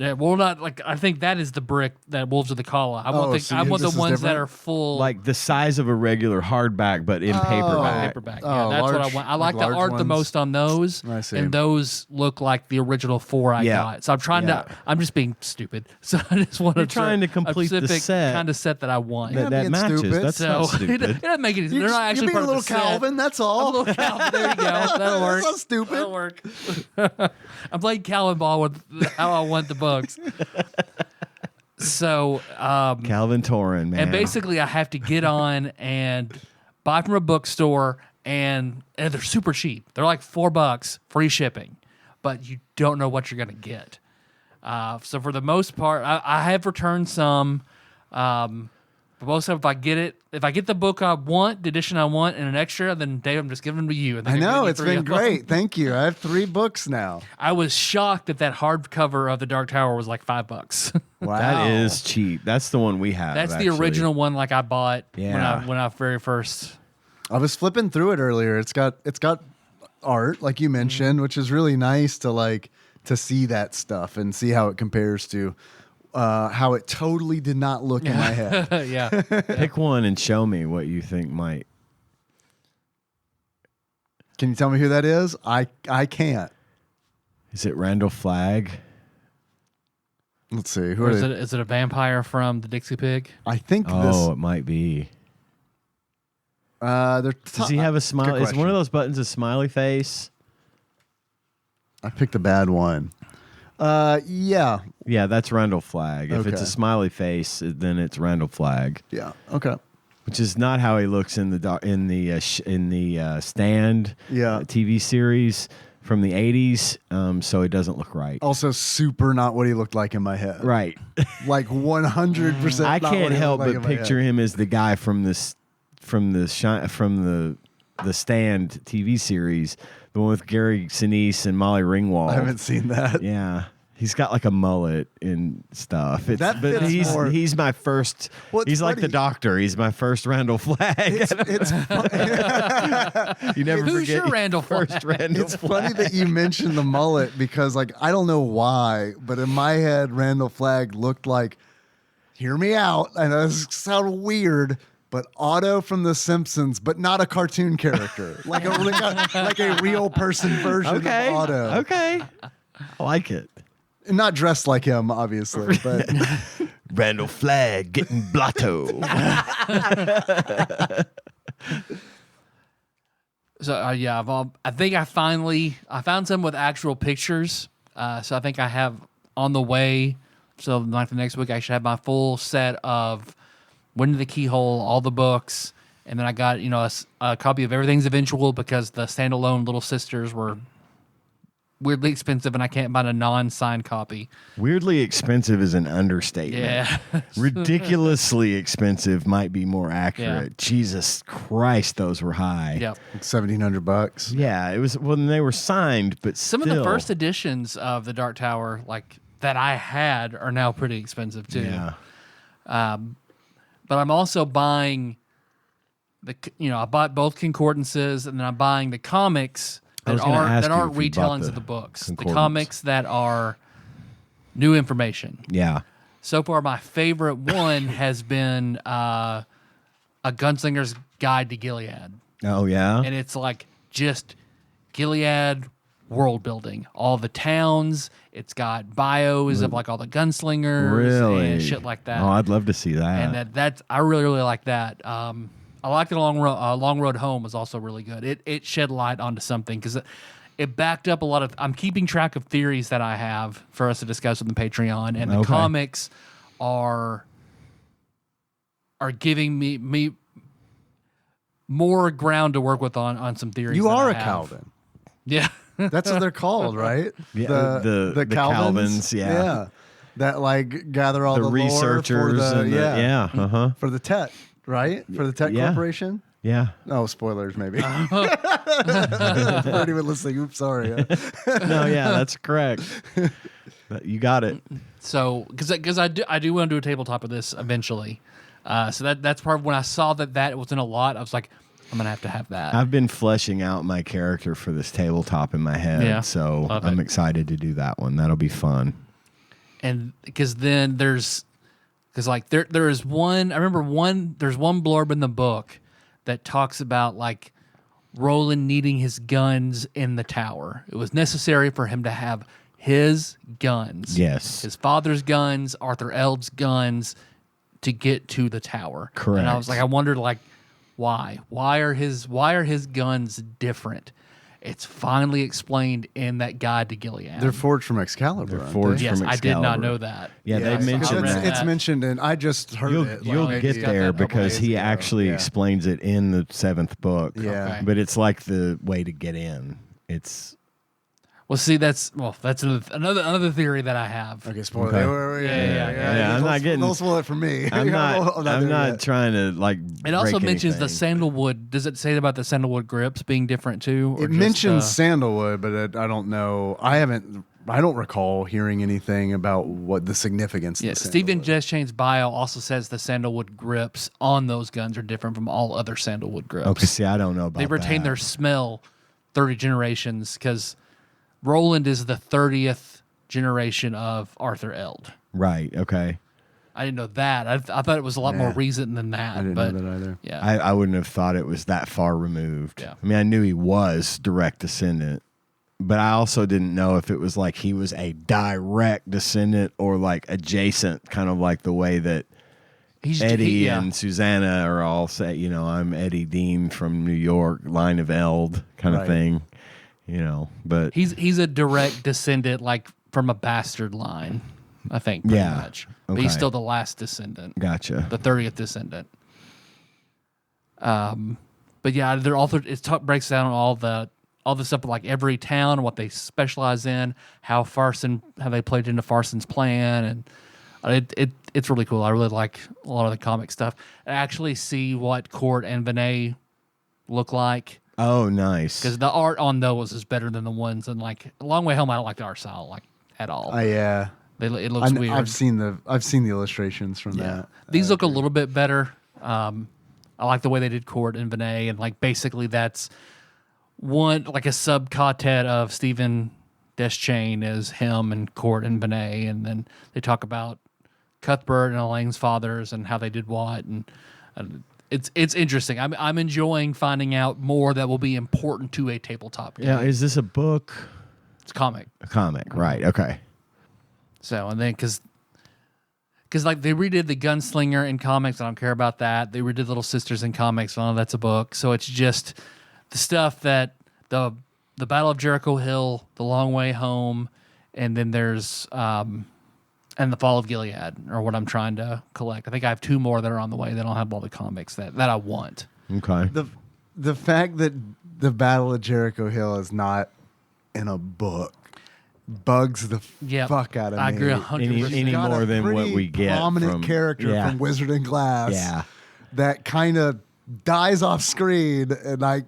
Yeah, well, not I think that is the brick that Wolves of the Kala. I want so I want the this is ones that different? are full Like the size of a regular hardback, but in paperback. paperback. Oh, Yeah, that's what I large- want. I like the large art the ones? most on those, I see. and those look like the original 4 I Yeah. got. So I'm trying Yeah. to. I'm just being stupid. So I just want You're trying to complete the set kind of set that I want. That being matches. stupid. That's so not it stupid. doesn't make any. You're They're not actually being part a little of the set. Calvin, that's I'm a all. little Calvin. There you go. That'll work. That's not stupid. That'll work. I'm playing Calvin ball with how I want the books. So, Calvin Torin, man. and basically, I have to get on and buy from a bookstore, and they're super cheap. They're like $4, free shipping, but you don't know what you're going to get. So for the most part, I have returned some. But most of, if I get the book I want, the edition I want, and an extra, then Dave, I'm just giving them to you. And I then know, give you it's 3 been of them. great. Thank you. I have 3 books now. I was shocked that hardcover of the Dark Tower was like $5. Wow. That is cheap. That's the one we have. That's actually. the original one, I bought Yeah. when I very first. I was flipping through it earlier. It's got art, like you mentioned, which is really nice to see that stuff and see how it compares to how it totally did not look in my head. Yeah. Pick one and show me what you think might. Can you tell me who that is? I can't. Is it Randall Flagg? Let's see. Who Or are is they? it a vampire from the Dixie Pig? I think Oh, it might be. they're Does he have a smile? Is one question. of those buttons a smiley face? I picked a bad one. Yeah. Yeah, that's Randall Flagg. If it's Okay. a smiley face, then it's Randall Flagg, Yeah. Okay. which is not how he looks in the Stand Yeah. TV series from the 80s. So it doesn't look right. Also, super not what he looked like in my head. Right. Like 100%. I not what can't he help looked like but in my picture head. him as the guy from the Stand TV series, the one with Gary Sinise and Molly Ringwald. I haven't seen that. Yeah. He's got like a mullet and stuff. That but fits more. he's my first. Well, it's he's like the funny. doctor. He's my first Randall Flagg. It's You never Who's forget your Randall first Flagg? Randall It's Flagg. funny that you mentioned the mullet because, I don't know why, but in my head, Randall Flagg looked like, hear me out, I know this sounds weird, but Otto from The Simpsons, but not a cartoon character, like a real person version Okay. of Otto. Okay. I like it. Not dressed like him, obviously, but Randall Flagg getting blotto. So I think I found some with actual pictures. So I think I have on the way. So like the next week, I should have my full set of Wind of the Keyhole, all the books, and then I got a copy of Everything's Eventual because the standalone Little Sisters were weirdly expensive, and I can't find a non-signed copy. Weirdly expensive is an understatement. Yeah. Ridiculously expensive might be more accurate. Yeah. Jesus Christ, those were high. Yep. $1,700. Yeah, it was when they were signed, but Some of the first editions of the Dark Tower, like that I had, are now pretty expensive too. Yeah. But I'm also buying I bought both concordances, and then I'm buying the comics that aren't retellings of the books. The comics that are new information. Yeah. So far, my favorite one has been A Gunslinger's Guide to Gilead. Oh yeah. And it's like just Gilead world building. All the towns. It's got bios of like all the gunslingers and shit like that. Oh, I'd love to see that. And that's I really, really like that. I like the Long Road Home was also really good. It shed light onto something because it backed up a lot of. I'm keeping track of theories that I have for us to discuss on the Patreon, and the comics are giving me more ground to work with on some theories. You that are I a have. Calvin. Yeah. That's what they're called, right? Yeah, the Calvins, yeah. That like gather all the researchers lore for and for the TET, right? For the TET Corporation. Yeah. Oh, spoilers, maybe. For anyone listening, oops, sorry. No, yeah, that's correct. You got it. So, because I do want to do a tabletop of this eventually. So that's part of when I saw that wasn't a lot. I was like, I'm gonna have that. I've been fleshing out my character for this tabletop in my head, so I'm excited to do that one. That'll be fun. And because then there is one. I remember there's one blurb in the book that talks about like Roland needing his guns in the tower. It was necessary for him to have his guns. Yes, his father's guns, Arthur Eld's guns, to get to the tower. Correct. And I was like, I wondered like. Why? Why are his guns different? It's finally explained in that Guide to Gilead. They're forged from Excalibur. They're forged yes, from I Excalibur. did not know that. Yeah, they mentioned that. It's mentioned, and I just heard it. You'll like, get there because he actually explains it in the 7th book. Yeah. Okay. But it's like the way to get in. It's Well, see, that's another theory that I have. Okay, spoiler. Okay. Yeah, I'm not getting. Don't spoil it for me. I'm not trying to like. It also break mentions the anything. sandalwood. Does it say about the sandalwood grips being different too? Or It just, mentions sandalwood, but I don't know. I don't recall hearing anything about what the significance. Yeah, of the Stephen sandalwood. Jeschain's bio also says the sandalwood grips on those guns are different from all other sandalwood grips. Okay, see, I don't know about They retain that. their smell 30 generations because Roland is the 30th generation of Arthur Eld. Right. Okay. I didn't know that. I thought it was a lot more recent than that. I didn't but know that either. Yeah. I wouldn't have thought it was that far removed. Yeah. I mean, I knew he was direct descendant, but I also didn't know if it was like he was a direct descendant or like adjacent, kind of like the way that Eddie and Susanna are all say, I'm Eddie Dean from New York, line of Eld kind of thing, but he's a direct descendant, like from a bastard line, I think, pretty much. But he's Okay. still the last descendant. Gotcha. The 30th descendant. But yeah, they're all breaks down all the stuff like every town, what they specialize in, how they played into Farson's plan, and it's really cool. I really like a lot of the comic stuff. I actually see what Court and Vinay look like. Oh, nice. Because the art on those is better than the ones in like A Long Way Home. I don't like the art style like at all. Yeah. It looks weird. I've seen the illustrations from that. These look a little bit better. I like the way they did Court and Vinay, and like basically that's one like a sub quartet of Stephen Deschain is him and Court and Vinay, and then they talk about Cuthbert and Elaine's fathers and how they did what, and it's interesting. I'm enjoying finding out more that will be important to a tabletop game. Yeah, is this a book? It's a comic. A comic, right? Okay. So, and then because like they redid the Gunslinger in comics, I don't care about that. They redid Little Sisters in comics, I don't know, that's a book. So it's just the stuff that the Battle of Jericho Hill, The Long Way Home, and then there's and the Fall of Gilead are what I'm trying to collect. I think I have 2 more that are on the way that I'll have all the comics that I want. Okay. The fact that the Battle of Jericho Hill is not in a book bugs the fuck out of me. I agree 100%. Any more than what we get prominent from character from Wizard and Glass that kind of dies off screen, and I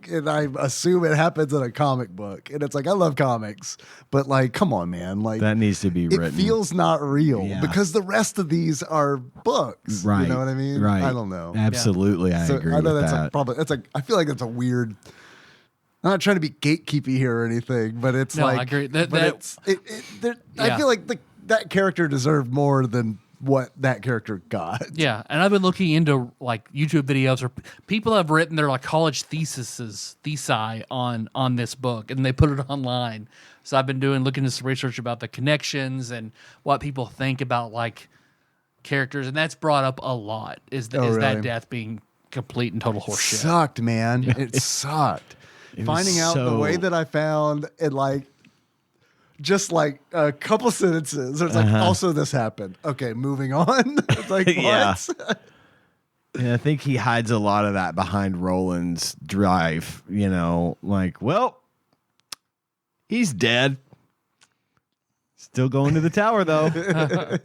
assume it happens in a comic book, and it's like, I love comics, but like, come on, man, like that needs to be written. It feels not real because the rest of these are books, right? You know what I mean? Right. I don't know. Absolutely, I agree. I know with that's that. I feel like that's a weird. I'm not trying to be gatekeepy here or anything, but it's no, like, I agree. I feel like that character deserved more than what that character got. Yeah, and I've been looking into like YouTube videos or people have written their like college thesi on this book, and they put it online. So I've been looking into some research about the connections and what people think about like characters, and that's brought up a lot. Is that death being complete and total horseshit? Sucked, man. It sucked. Finding out the way that I found it, like just like a couple sentences. It's like, also this happened. Okay, moving on. It's like, what? Yeah. And I think he hides a lot of that behind Roland's drive. You know, like, well, he's dead. Still going to the tower though.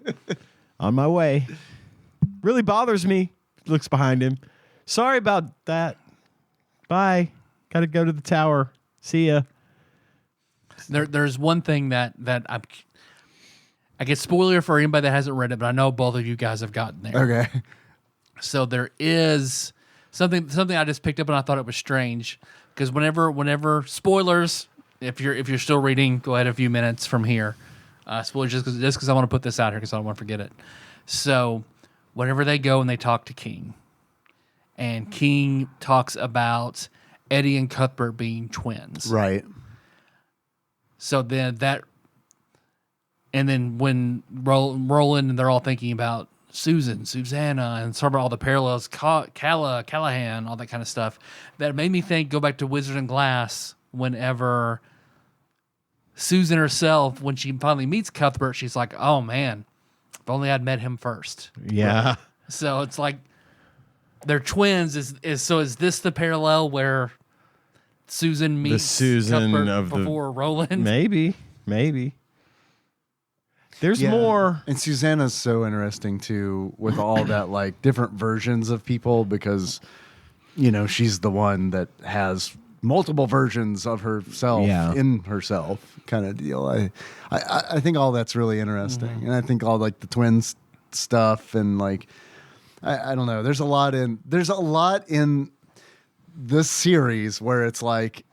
On my way. Really bothers me. Looks behind him. Sorry about that. Bye. Got to go to the tower. See ya. There's one thing that I guess spoiler for anybody that hasn't read it, but I know both of you guys have gotten there. Okay. So there is something I just picked up and I thought it was strange because whenever spoilers, if you're still reading, go ahead a few minutes from here. Spoilers just because I want to put this out here because I don't want to forget it. So whenever they go and they talk to King, and King talks about Eddie and Cuthbert being twins. Right. So then when Roland and they're all thinking about Susanna, and talking about all the parallels, Callahan, all that kind of stuff, that made me go back to Wizard and Glass whenever Susan herself, when she finally meets Cuthbert, she's like, oh man, if only I'd met him first. Yeah. Right? So it's like, they're twins. Is this the parallel where Susan meets the Susan Cuthbert before Roland? Maybe. There's more. And Susanna's so interesting too, with all that like different versions of people, because you know she's the one that has multiple versions of herself in herself, kind of deal. I think all that's really interesting, and I think all like the twins stuff and like. I don't know. There's a lot in this series where it's like,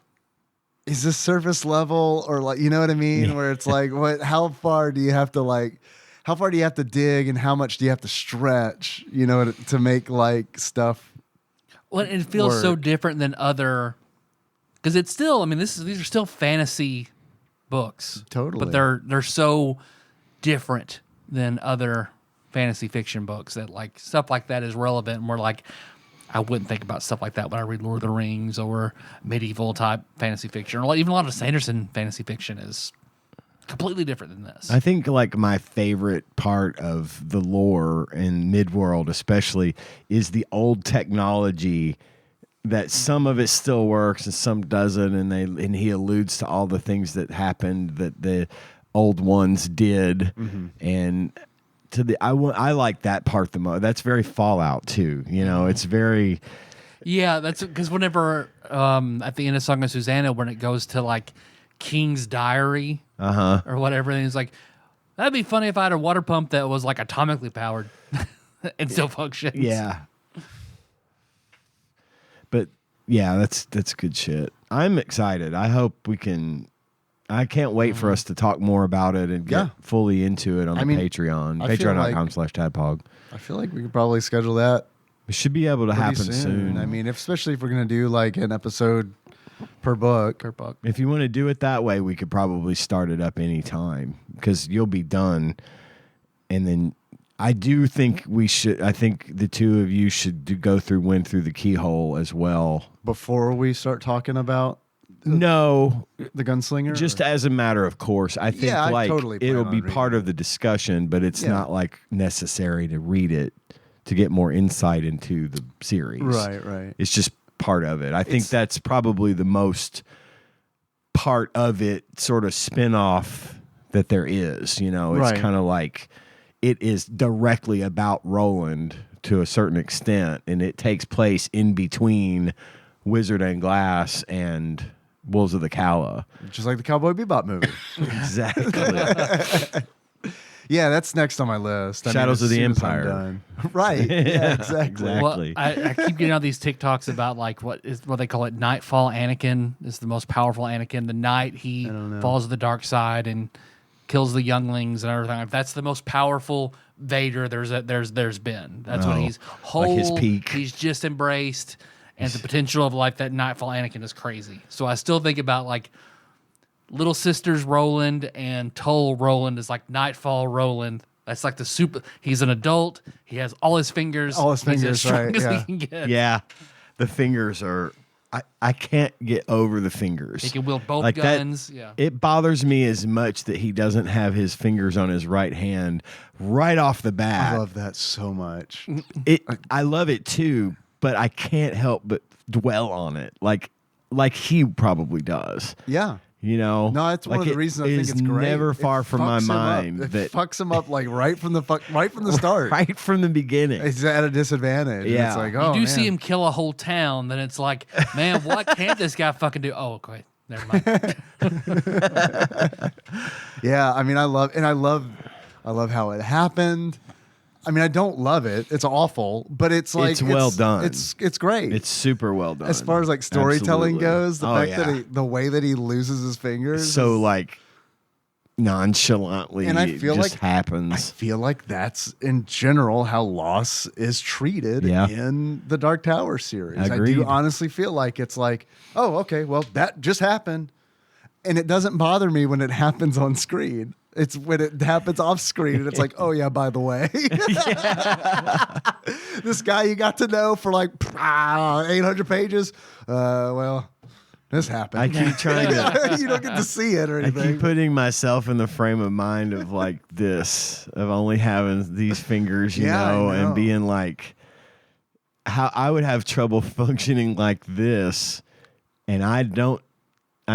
is this surface level or like, you know what I mean? Yeah. Where it's like, how far do you have to dig and how much do you have to stretch, you know, to make like stuff. Well, it feels so different than other, because it's still, I mean, these are still fantasy books. Totally. But they're so different than other fantasy fiction books that like stuff like that is relevant, and we're like, I wouldn't think about stuff like that when I read Lord of the Rings or medieval type fantasy fiction, or even a lot of Sanderson fantasy fiction is completely different than this. I think like my favorite part of the lore in Midworld especially is the old technology that some of it still works and some doesn't, and he alludes to all the things that happened that the old ones did, and I like that part the most. That's very Fallout too. You know, it's very. Yeah, that's because whenever at the end of Song of Susanna, when it goes to like King's diary or whatever, and he's like, that'd be funny if I had a water pump that was like atomically powered and still functions. Yeah. But yeah, that's good shit. I'm excited. I hope we can. I can't wait for us to talk more about it and get fully into it on the Patreon. Patreon.com/TADPOG. I feel like we could probably schedule that. It should be able to happen soon. I mean, especially if we're going to do like an episode per book. If you want to do it that way, we could probably start it up anytime. because you'll be done. And then I do think I think the two of you should go win through the keyhole as well. Before we start talking about No, the gunslinger? just as a matter of course. I think I like totally plan it'll on be reading part of it. the discussion, but it's not like necessary to read it to get more insight into the series. Right. It's just part of it. I think that's probably the most part of it sort of spin-off that there is. You know, it's kind of like it is directly about Roland to a certain extent, and it takes place in between Wizard and Glass and Wolves of the Calla. Just like the Cowboy Bebop movie. Exactly. Yeah, that's next on my list. Shadows of the Empire. Done. Right. Yeah, exactly. Exactly. Well, I keep getting all these TikToks about like what they call it. Nightfall Anakin is the most powerful Anakin. The night he falls to the dark side and kills the younglings and everything. If that's the most powerful Vader there's been. That's what he's like his peak. He's just embraced, and the potential of like that Nightfall Anakin is crazy. So I still think about like Little Sisters Roland and Toll Roland is like Nightfall Roland. That's like the super. He's an adult. He has all his fingers. He's as strong right? as Yeah. he can get. Yeah. The fingers are. I can't get over the fingers. He can wield both like guns. That, yeah. It bothers me as much that he doesn't have his fingers on his right hand right off the bat. I love that so much. I love it too, but I can't help but dwell on it. Like he probably does. Yeah. You know, No, that's one of the reasons I think it's great. Never far from my mind It fucks him up like right from the start. right from the beginning. He's at a disadvantage. Yeah. It's like, oh, You do man. see him kill a whole town, then it's like, man, what can't this guy fucking do? Oh, okay, never mind. Yeah, I mean, I love how it happened. I mean, I don't love it. It's awful, but it's like It's well done. It's great. It's super well done. As far as like storytelling Absolutely. goes, the fact that the way that he loses his fingers, so like nonchalantly, and I feel it just like happens. I feel like that's in general how loss is treated in the Dark Tower series. Agreed. I do honestly feel like it's like, oh, okay, well that just happened, and it doesn't bother me when it happens on screen. It's when it happens off screen, and it's like, oh yeah, by the way, this guy you got to know for like 800 pages. Well, this happened. I keep trying to. You don't get to see it or I anything. keep putting myself in the frame of mind of like this, of only having these fingers, you know, and being like, how I would have trouble functioning like this, and I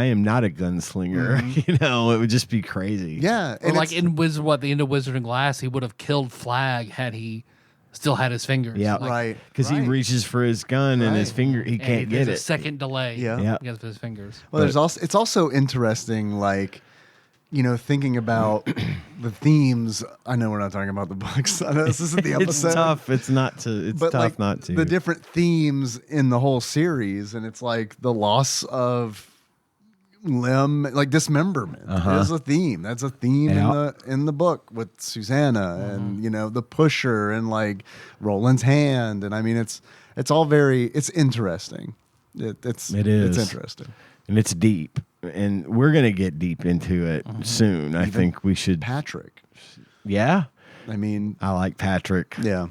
am not a gunslinger. You know, it would just be crazy. Yeah, Or like in the end of Wizard and Glass, he would have killed Flag had he still had his fingers. Yeah, Like, right. Because he reaches for his gun and his Right. finger, he and can't there's get a it. second delay. Yeah. Because of his fingers. Well, it's also interesting, like, you know, thinking about the themes. I know we're not talking about the books. I know this isn't the episode. It's tough. It's not to. It's but tough like, not to. The different themes in the whole series, and it's like the loss of limb, like dismemberment, is a theme. That's a theme in the book with Susanna and you know the pusher and like Roland's hand, and I mean it's all very interesting. It is. It's interesting. And it's deep, and we're gonna get deep into it soon. I think we should. Patrick. Yeah, I mean, I like Patrick. yeah.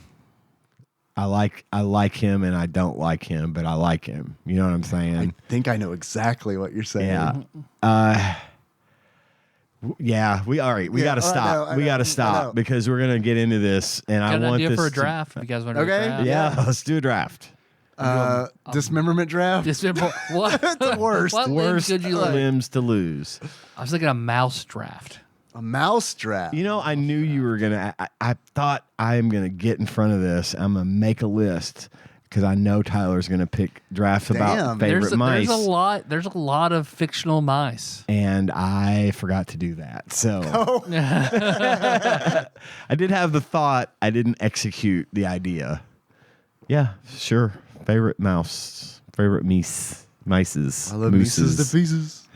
I like him, and I don't like him, but I like him. You know what I'm saying? I think I know exactly what you're saying. Yeah. Yeah. We got to stop. We got to stop because we're gonna get into this, and Got I an want idea this for a draft. If you guys want to do a Okay. draft. Yeah, let's do a draft. Dismemberment draft. Dismember what? the worst. What limbs Worst could you like? limbs to lose. I was thinking a mouse draft. A mouse draft. You know, I knew you were gonna. I thought I am gonna get in front of this. I'm gonna make a list because I know Tyler's gonna pick drafts about favorite mice. There's a lot of fictional mice. And I forgot to do that. So Oh. I did have the thought. I didn't execute the idea. Yeah, sure. Favorite mouse. Favorite mices. I love mooses. Mises to pieces.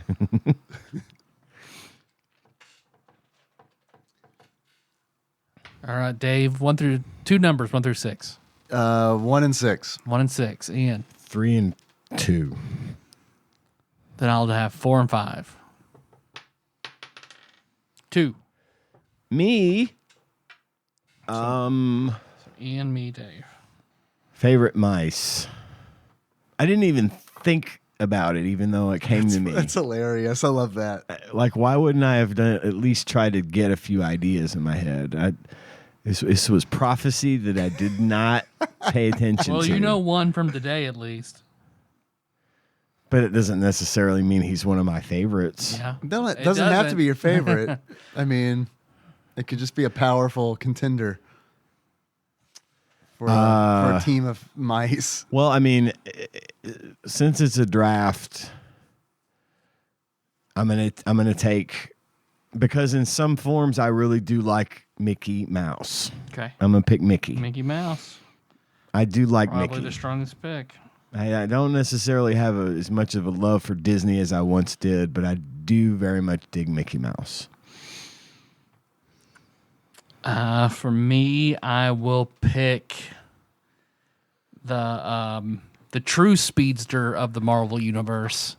All right, Dave. 2 numbers, 1 through 6. 1 and 6. 1 and 6. Ian. 3 and 2. Then I'll have 4 and 5. 2. Me, Ian, me, Dave. favorite mice. I didn't even think about it, even though it came to me. That's hilarious. I love that. Like, why wouldn't I have done at least try to get a few ideas in my head? This was prophecy that I did not pay attention Well, to. you know one from today at least. But it doesn't necessarily mean he's one of my favorites. Yeah. No, it doesn't have to be your favorite. I mean, it could just be a powerful contender for a team of mice. Well, I mean, since it's a draft, I'm gonna take, because in some forms I really do like Mickey Mouse. Okay. I'm gonna pick Mickey. Mickey Mouse. I do like Probably Mickey. the strongest pick. I don't necessarily have as much of a love for Disney as I once did, but I do very much dig Mickey Mouse. For me, I will pick the true speedster of the Marvel Universe,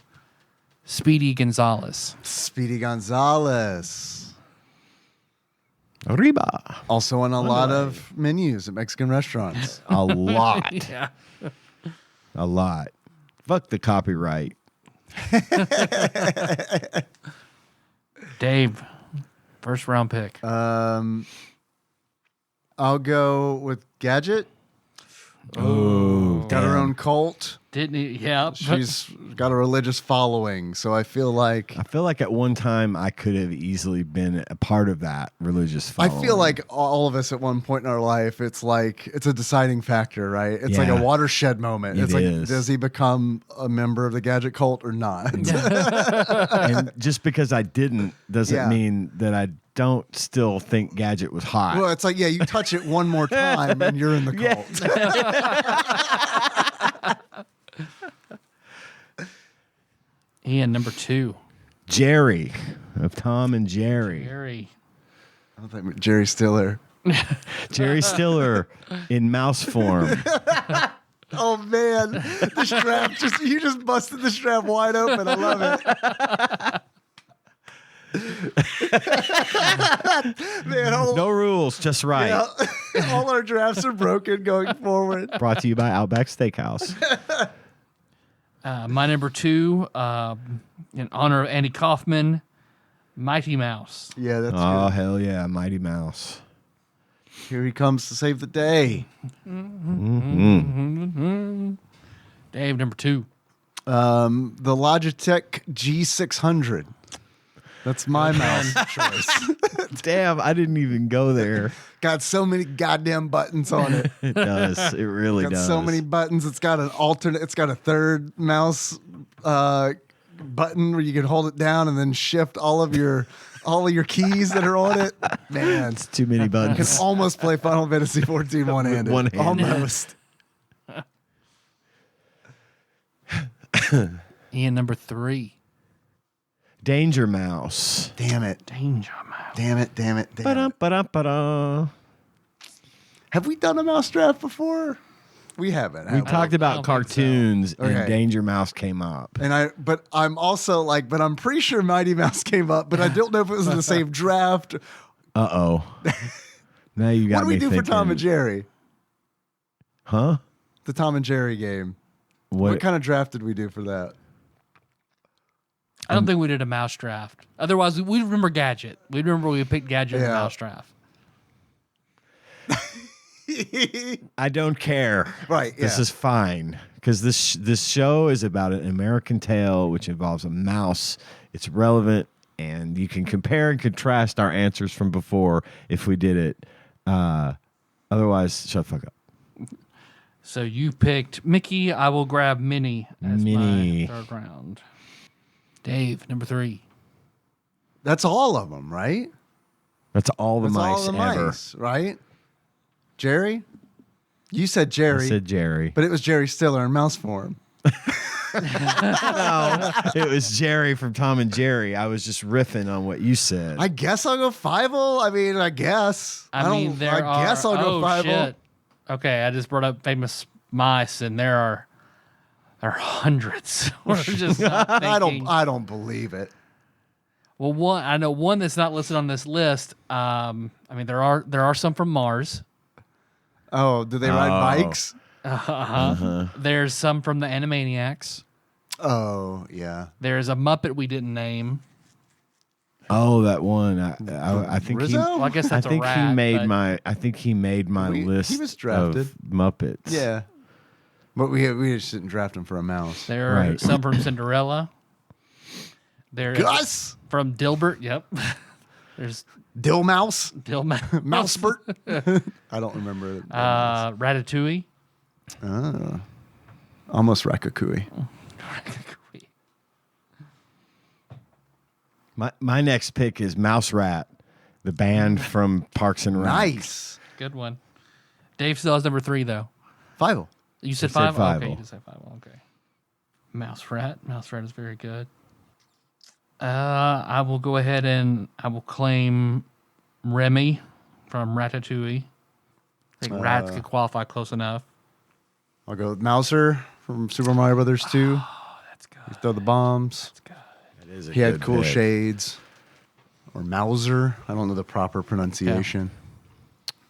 Speedy Gonzalez. Speedy Gonzalez. Arriba. Also on a lot of menus at Mexican restaurants. A lot. Yeah. A lot. Fuck the copyright. Dave, first round pick. I'll go with Gadget. Oh, Got her own cult. Didn't he? Yeah. She's got a religious following, so I feel like at one time I could have easily been a part of that religious following. I feel like all of us at one point in our life, it's a deciding factor, right? It's like Yeah. a watershed moment. It It's like, is. does he become a member of the Gadget cult or not? And just because I didn't doesn't Yeah. mean that I don't still think Gadget was hot. Well, it's like, yeah, you touch it one more time and you're in the cult. Ian, number 2. Jerry of Tom and Jerry. Jerry. I don't think Jerry Stiller. Jerry Stiller in mouse form. Oh man, the strap you just busted the strap wide open. I love it. Man, No rules, just right. yeah, all our drafts are broken going forward. Brought to you by Outback Steakhouse. My number 2, in honor of Andy Kaufman, Mighty Mouse. Yeah, that's Oh, good. hell yeah, Mighty Mouse. Here he comes to save the day. Dave, number 2. The Logitech G600. That's my mouse choice. Damn, I didn't even go there. Got so many goddamn buttons on it. It does. It really Got does. so many buttons. It's got an alternate. It's got a third mouse button where you can hold it down and then shift all of your keys that are on it. Man, It's too many I can buttons. almost play Final Fantasy 14 one-handed. One-handed. Almost. Ian, number 3. Danger Mouse. Damn it. Danger Mouse. Damn it. Damn it. Damn Ba-dum, it. ba-dum, ba-dum. Have we done a mouse draft before? We haven't. We have talked I don't about think cartoons so. and Okay. Danger Mouse came up. But I'm also like, but I'm pretty sure Mighty Mouse came up, but I don't know if it was in the same draft. Uh-oh. Now you got What do we me do thinking. for Tom and Jerry? Huh? The Tom and Jerry game. What kind of draft did we do for that? I don't think we did a mouse draft. Otherwise, we remember Gadget. We remember we picked Gadget in the Yeah. mouse draft. I don't care. Right, This yeah. is fine because this show is about an American tale which involves a mouse. It's relevant, and you can compare and contrast our answers from before if we did it. Otherwise, shut the fuck up. So you picked Mickey. I will grab Minnie as Minnie. my third round. Dave, number 3. That's all of them, right? That's all the That's mice all the ever. mice, right? Jerry? You said I Jerry, said Jerry. but it was Jerry Stiller in mouse form. No, it was Jerry from Tom and Jerry. I was just riffing on what you said. I guess I'll go Fievel. I mean, I guess. I mean, there I guess I'll go Fievel. Shit. Okay, I just brought up famous mice, and there are hundreds. We're just not thinking. I don't believe it. Well, I know one that's not listed on this list. I mean, there are some from Mars. Oh, do they ride bikes? There's some from the Animaniacs. Oh, yeah. There's a Muppet we didn't name. Oh, that one. I think Rizzo? Well, I guess that's I think a rat. he made but my. I think he made my list. He was drafted. Of Muppets. Yeah. But we just didn't draft him for a mouse. There are Right. some from Cinderella. There's Gus? from Dilbert. Yep. There's Dill Mouse? Mousebert. I don't remember. Ratatouille. Almost Ratatouille. My next pick is Mouse Rat, the band from Parks and Rec. Nice. Good one. Dave still has number 3 though. Fievel. You said I said five? Okay, Fievel. you did say 5. Okay. Mouse Rat. Mouse Rat is very good. I will go ahead and I will claim Remy from Ratatouille. I think rats could qualify close enough. I'll go with Mouser from Super Mario Brothers 2. Oh, that's good. He throw the bombs. That's good. That is a He had good cool pick. shades. Or Mouser. I don't know the proper pronunciation.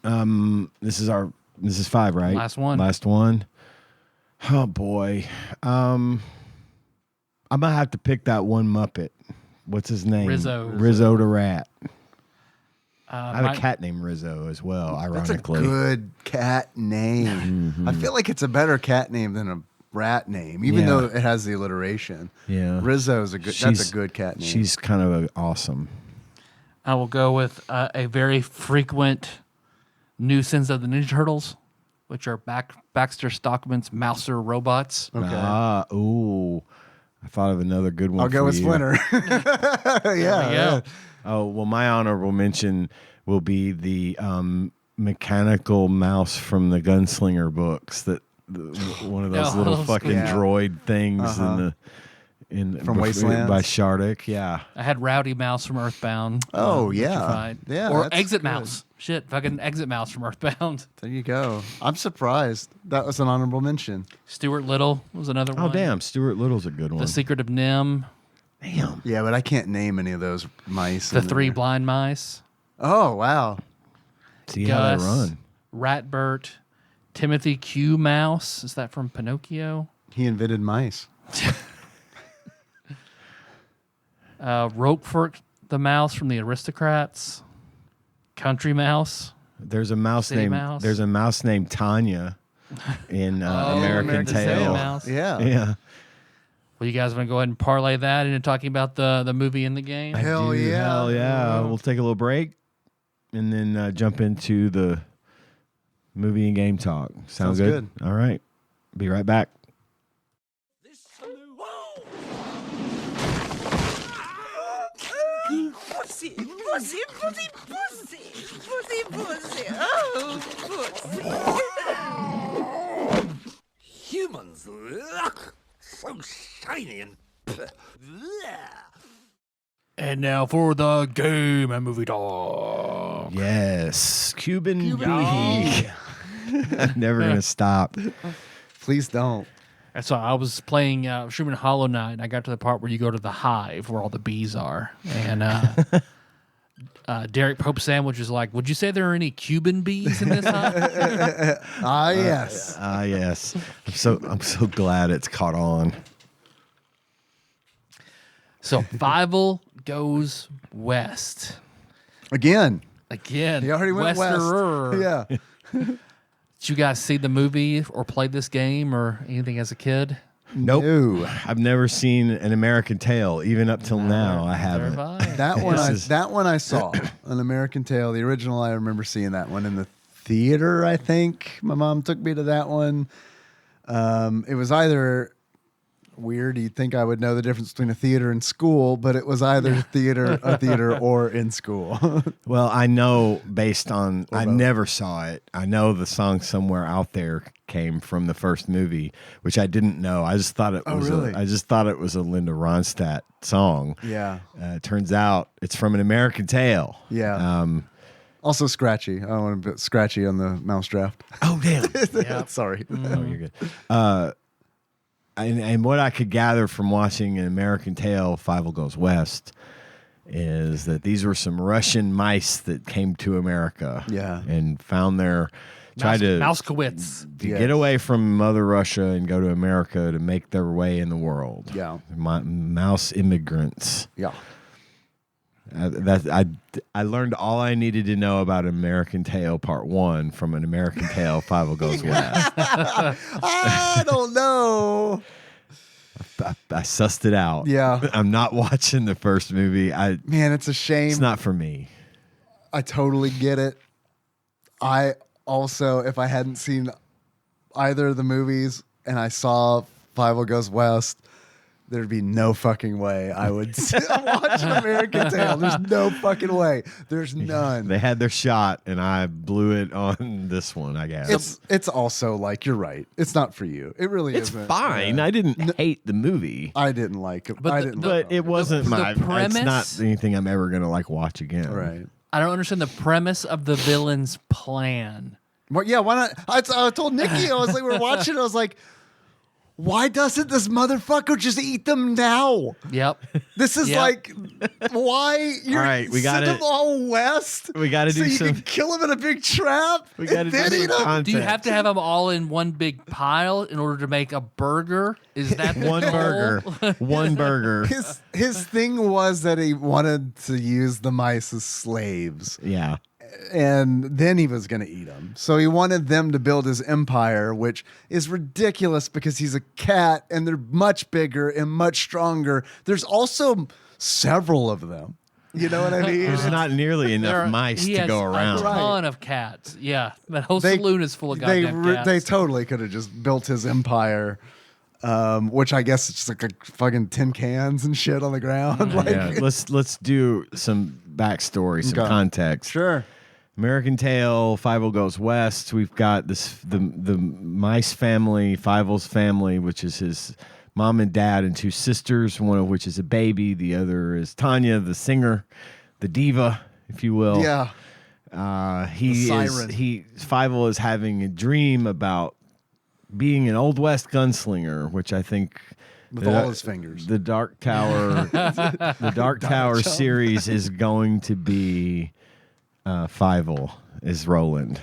This is 5, right? Last one. Last one. Oh boy. I'm gonna have to pick that one Muppet. What's his name? Rizzo the Rat. I have my- a cat named Rizzo as well, That's a ironically. good cat name. I feel like it's a better cat name than a rat name, even Yeah. though it has the alliteration. Yeah. Rizzo's that's a good cat name. She's kind of awesome. I will go with a very frequent nuisance of the Ninja Turtles, which are Baxter Stockman's Mouser robots. Okay. Ooh. I thought of another good one. I'll go for with you. Splinter. There we yeah. go. Oh, well, my honorable mention will be the mechanical mouse from the Gunslinger books. One of those Oh, little those fucking yeah. droid things From Wastelands? by Shardik. Yeah. I had Rowdy Mouse from Earthbound. Oh, yeah. Petrified. Yeah, Or that's Exit good. Mouse. Shit, fucking Exit Mouse from Earthbound. There you go. I'm surprised. That was an honorable mention. Stuart Little was another one. Oh, damn. Stuart Little's a good one. The Secret of Nim. Damn. Yeah, but I can't name any of those mice. The in 3 there. Blind Mice. Oh, wow. See how Gus. they run. Ratbert. Timothy Q. Mouse. Is that from Pinocchio? He invented mice. Roquefort the Mouse from the Aristocrats. Country Mouse. There's a mouse City named Mouse. There's a mouse named Tanya in American American Tail. City Mouse. Yeah. Yeah. Well, you guys want to go ahead and parlay that into talking about the movie and the game? Hell Dude, yeah. Hell yeah. We'll take a little break and then jump into the movie and game talk. Sounds good? All right. Be right back. Pussy, pussy, pussy, pussy, pussy, pussy, oh, pussy. Humans look so shiny and. And now for the game and movie talk. Yes. Cuban B. I'm never going to stop. Please don't. And so I was playing Schumann Hollow Knight, and I got to the part where you go to the hive where all the bees are. And Derek Pope Sandwich is like, would you say there are any Cuban bees in this hive? Yes. Yes. I'm so glad it's caught on. So Fievel goes west. Again. Again. He already went Westerer. west. Yeah. Did you guys see the movie or play this game or anything as a kid? Nope. No. I've never seen An American Tale. Even up till now, I haven't. That one, This is- that one I saw. An American Tail, the original. I remember seeing that one in the theater. I think my mom took me to that one. It was either weird. You'd think I would know the difference between a theater and school, but it was either a theater or in school. Well, I know based on I both. never saw it. I know the song Somewhere Out There came from the first movie, which I didn't know. I just thought it was really? I just thought it was a Linda Ronstadt song. Yeah. Turns out it's from An American Tale. Yeah. Also scratchy. I want to put scratchy on the mouse draft. Oh damn. Sorry. Oh, you're good. And what I could gather from watching An American Tale, Fievel Goes West, is that these were some Russian mice that came to America. Yeah. And found tried to Mouskowitz. get away from Mother Russia and go to America to make their way in the world. Yeah. Mouse immigrants. Yeah. I learned all I needed to know about American Tail Part 1 from an American Tail Fievel Goes West. I don't know. I sussed it out. Yeah. I'm not watching the first movie. Man, it's a shame. It's not for me. I totally get it. I also, if I hadn't seen either of the movies and I saw Fievel Goes West, there'd be no fucking way I would watch American Tail. There's no fucking way. There's none. They had their shot, and I blew it on this one, I guess. It's also like, you're right. It's not for you. It really It's isn't. fine. Yeah. I didn't hate the movie. I didn't like it. But I the- didn't the- like But it wasn't the my premise- It's not anything I'm ever gonna like watch again. Right. I don't understand the premise of the villain's plan. Well, yeah, why not? I told Nikki, I was like, we're watching, I was like, why doesn't this motherfucker just eat them now? Yep. This is Yep. like, why you're All right, we send gotta- them all west? We got to so do you some. can kill them in a big trap. We got to and do then some eat 'em? content. Do you have to have them all in one big pile in order to make a burger? Is that the one goal? burger? One burger. His thing was that he wanted to use the mice as slaves, Yeah. and then he was going to eat them. So he wanted them to build his empire, which is ridiculous because he's a cat and they're much bigger and much stronger. There's also several of them. You know what I mean? There's not nearly enough mice He to has go around. A ton of cats. Yeah, that whole saloon is full of goddamn cats. They totally could have just built his empire, which I guess it's just like fucking tin cans and shit on the ground. Like, Yeah. Let's do some backstory, some Okay. context. sure. American Tail, Fievel Goes West. We've got the mice family, Fievel's family, which is his mom and dad and two sisters, one of which is a baby. The other is Tanya, the singer, the diva, if you will. Yeah. Fievel is having a dream about being an Old West gunslinger, which I think With all his fingers. the Dark Tower, the Dark Tower series is going to be Fievel is Roland,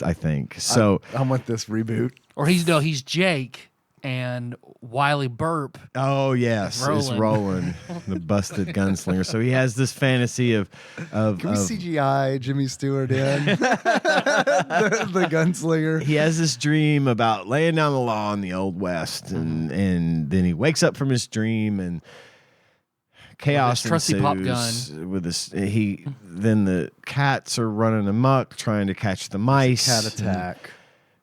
I think. So I'm with this reboot. Or he's Jake and Wiley Burp. oh yes, it's Roland. Roland, the busted gunslinger. So he has this fantasy of Can we CGI Jimmy Stewart in? the gunslinger. he has this dream about laying down the law in the Old West, and then he wakes up from his dream and chaos With his trusty pop ensues with this. Then the cats are running amok trying to catch the mice. Cat attack.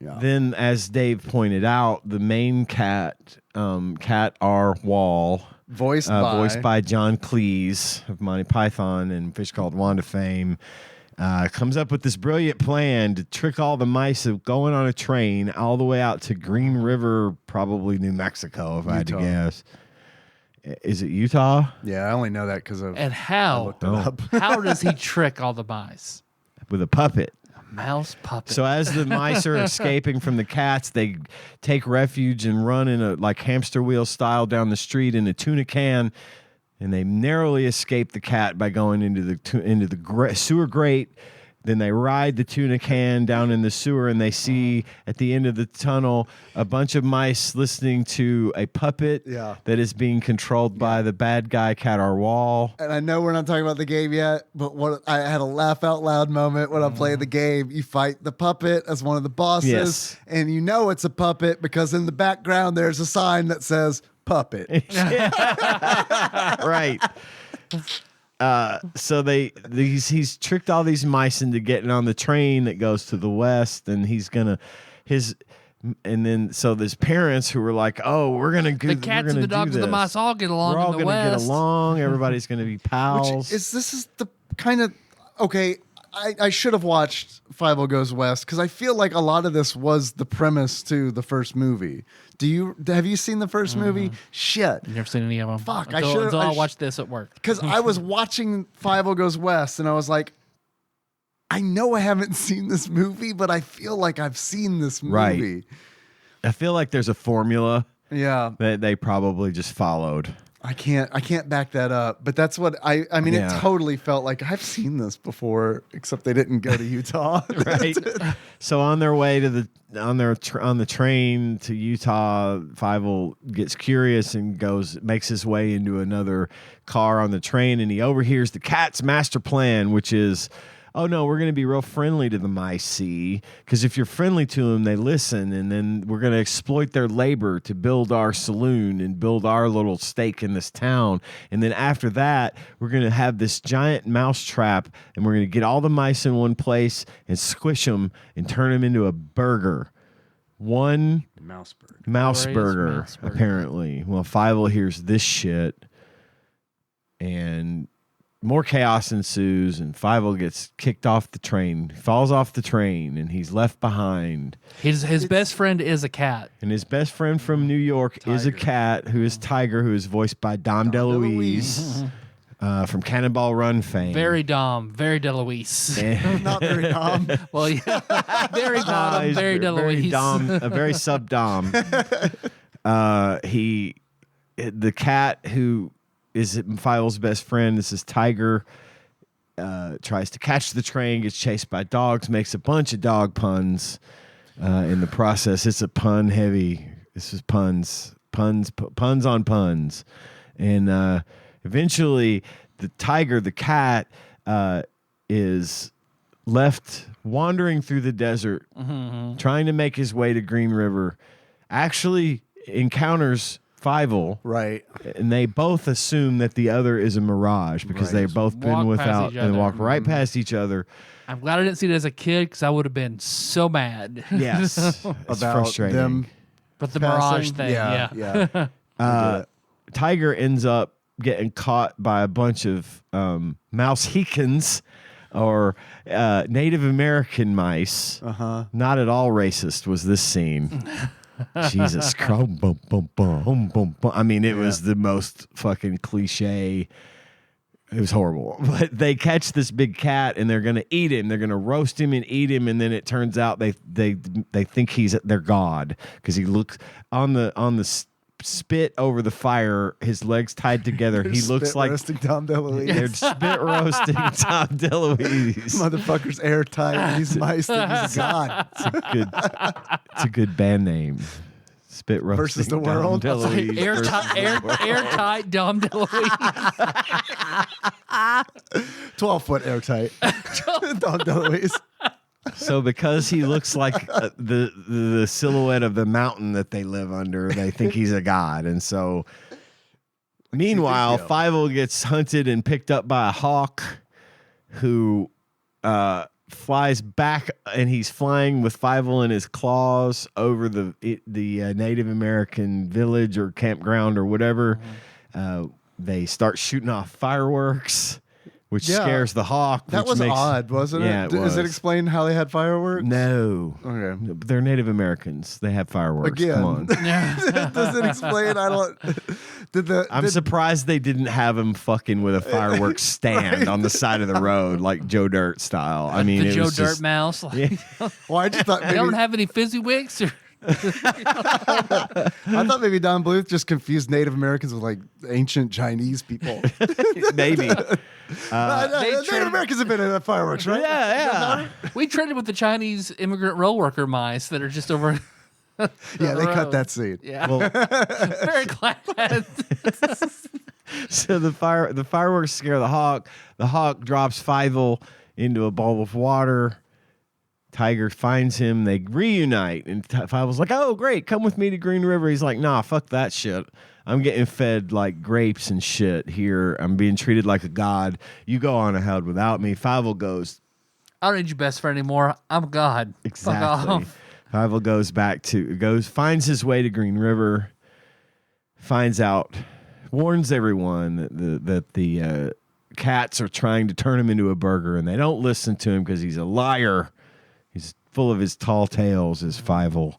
Yeah. Then, as Dave pointed out, the main cat, Cat R. Wall, Voiced by John Cleese of Monty Python and Fish Called Wanda fame, comes up with this brilliant plan to trick all the mice of going on a train all the way out to Green River, probably New Mexico, if I had to Utah. guess. Is it Utah? Yeah, I only know that because of And how? looked it up. How does he trick all the mice? With a puppet. Mouse puppet. So as the mice are escaping from the cats, they take refuge and run in a like hamster wheel style down the street in a tuna can, and they narrowly escape the cat by going into the sewer grate. Then they ride the tuna can down in the sewer, and they see at the end of the tunnel a bunch of mice listening to a puppet Yeah. that is being controlled by the bad guy Cat R. Wall. And I know we're not talking about the game yet, but what I had a laugh out loud moment when I played the game. You fight the puppet as one of the bosses, Yes. and you know it's a puppet because in the background there's a sign that says puppet. Right. So he's tricked all these mice into getting on the train that goes to the west, and so there's parents who were like, "Oh, we're gonna do the cats and the dogs and the mice all get along We're all in the gonna West. get along. Everybody's gonna be pals." This is the kind of okay. I should have watched Fievel Goes West because I feel like a lot of this was the premise to the first movie. Have you seen the first movie? Shit. Never seen any of them. Fuck, I Until, should've- until I I sh- watched this at work. Because I was watching Fievel Goes West and I was like, I know I haven't seen this movie, but I feel like I've seen this movie. Right. I feel like there's a formula Yeah. that they probably just followed. I can't back that up, but that's what I mean. Yeah. It totally felt like I've seen this before, except they didn't go to Utah. Right. So on their way to on the train to Utah, Fievel gets curious and makes his way into another car on the train, and he overhears the cat's master plan, which is, oh no, we're going to be real friendly to the Mycee, because if you're friendly to them, they listen, and then we're going to exploit their labor to build our saloon and build our little stake in this town. And then after that, we're going to have this giant mouse trap, and we're going to get all the mice in one place and squish them and turn them into a burger. One mouse burger, apparently. Well, Fievel hears this shit, and more chaos ensues, and Fievel gets kicked off the train, falls off the train, and he's left behind. His best friend is a cat. And his best friend from New York is a cat, who is Tiger, who is voiced by Dom DeLuise from Cannonball Run fame. Very DeLuise. Not very Dom. Well, yeah. Very bottom, very DeLuise. Very sub-Dom. The cat who is Fievel's best friend, this is Tiger, tries to catch the train, gets chased by dogs, makes a bunch of dog puns in the process. It's a pun heavy. This is puns on puns. And eventually the Tiger, the cat, is left wandering through the desert, trying to make his way to Green River, actually encounters Fievel, Right. and they both assume that the other is a mirage because they've both been without and walk right past each other. I'm glad I didn't see it as a kid, because I would have been so mad. Yes, it's About frustrating. them But the mirage passing. thing, yeah. Tiger ends up getting caught by a bunch of mousehekins, or Native American mice. Not at all racist was this scene. Jesus Christ. I mean, it was the most fucking cliche. It was horrible. But they catch this big cat, and they're going to eat him. They're going to roast him and eat him. And then it turns out they think he's their god, because he looks on the spit over the fire, his legs tied together. He looks like roasting Tom DeLuise. they're spit roasting Tom DeLuise. Motherfucker's airtight. These mice think he's God. It's a good band name. Spit roasting Versus the Tom world. DeLuise Airtight Dom DeLuise. 12-foot airtight. Tom DeLuise. So because he looks like the silhouette of the mountain that they live under, they think he's a god. And so meanwhile, Fievel gets hunted and picked up by a hawk who flies back, and he's flying with Fievel in his claws over the Native American village or campground or whatever. They start shooting off fireworks, which scares the hawk. That was odd, wasn't it? Yeah, Does it explain how they had fireworks? No. Okay. They're Native Americans. They have fireworks. Again. Come on. Does it explain? I don't. I'm surprised they didn't have him fucking with a fireworks stand on the side of the road, like Joe Dirt style. I mean, The it Joe was Dirt just, mouse. Like, Well, I just thought they maybe, don't have any fizzy wicks. I thought maybe Don Bluth just confused Native Americans with like ancient Chinese people. maybe. Native Americans have been in fireworks, right? Yeah. We traded with the Chinese immigrant roll worker mice that are just over. Yeah, they cut road. that scene. Yeah, Well, very glad. so the fireworks scare the hawk. The hawk drops Fievel into a bowl of water. Tiger finds him. They reunite, and Fievel's like, "Oh, great, come with me to Green River." He's like, "Nah, fuck that shit. I'm getting fed like grapes and shit here. I'm being treated like a god. You go on ahead without me." Fievel goes, I don't need your best friend anymore. I'm a god. Fuck exactly. off. Fievel finds his way to Green River, finds out, warns everyone that the cats are trying to turn him into a burger, and they don't listen to him because he's a liar. He's full of his tall tales, is Fievel.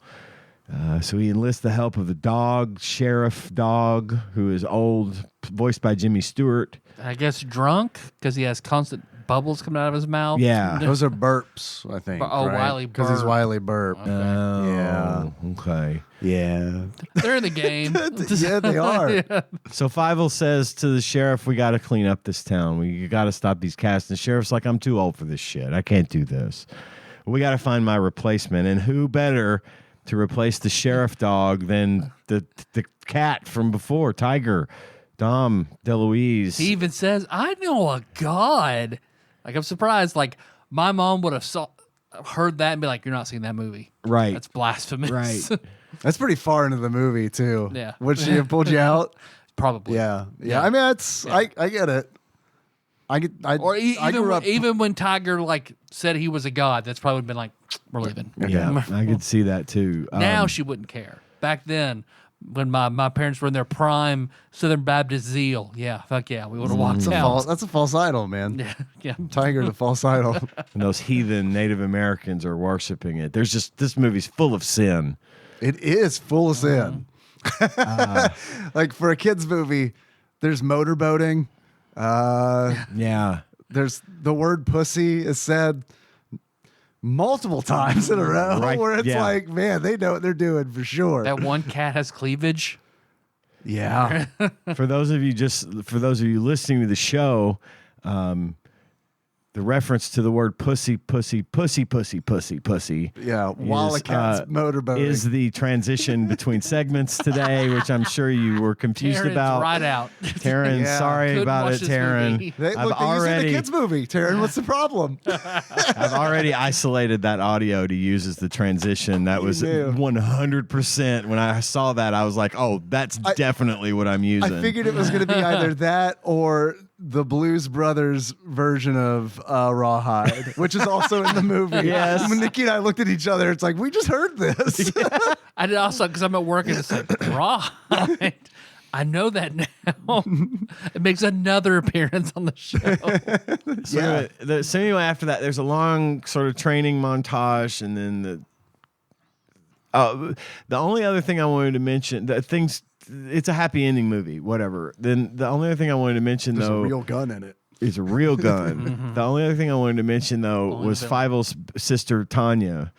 So he enlists the help of the dog, Sheriff Dog, who is old, voiced by Jimmy Stewart. I guess drunk because he has constant like bubbles coming out of his mouth. Yeah. Those are burps, I think. Oh, Wiley because he's Burp. Wiley Burp. Oh, Yeah. Okay. Yeah, They're in the game. yeah, they are. Yeah. So Fievel says to the sheriff, "We got to clean up this town. We got to stop these cats." And the sheriff's like, "I'm too old for this shit. I can't do this. We got to find my replacement." And who better to replace the sheriff dog than the cat from before, Tiger, Dom DeLuise. He even says, "I know a god." Like, I'm surprised. Like, my mom would have heard that and be like, "You're not seeing that movie. Right. That's blasphemous." Right. That's pretty far into the movie too. Yeah. Would she have pulled you out? Probably. Yeah. Yeah. I mean, it's I get it. I grew up. Even when Tiger like said he was a god, that's probably been like, "We're leaving." Yeah, I could see that too. Now she wouldn't care. Back then, when my parents were in their prime Southern Baptist zeal, yeah, fuck yeah, we would have walked out. That's a false idol, man. Yeah, yeah. Tiger, the false idol. and those heathen Native Americans are worshiping it. There's just this movie's full of sin. It is full of sin. Like for a kids movie, there's motorboating. Yeah. There's the word pussy is said multiple times in a row, Right, where it's yeah. like, man, they know what they're doing for sure. That one cat has cleavage. Yeah. For those of you listening to the show, the reference to the word pussy, pussy, pussy, pussy, pussy, pussy. Yeah. While a cat's motorboating. Is the transition between segments today, which I'm sure you were confused Taryn's about. right out. Taryn, Yeah. sorry Couldn't about watch it, this Taryn. movie. They used it in a kids movie. Taryn, what's the problem? I've already isolated that audio to use as the transition. That was knew. 100%. When I saw that, I was like, oh, that's definitely what I'm using. I figured it was going to be either that or the Blues Brothers version of Rawhide, which is also in the movie. Yes. When Nikki and I looked at each other, it's like, we just heard this. I did also because I'm at work and it's like raw. I know that now. It makes another appearance on the show. So anyway, after that, there's a long sort of training montage, and then the only other thing I wanted to mention, it's a happy ending movie, whatever. Then the only other thing I wanted to mention, There's though, a real gun in it. is a real gun. The only other thing I wanted to mention, though, was Fievel's sister Tanya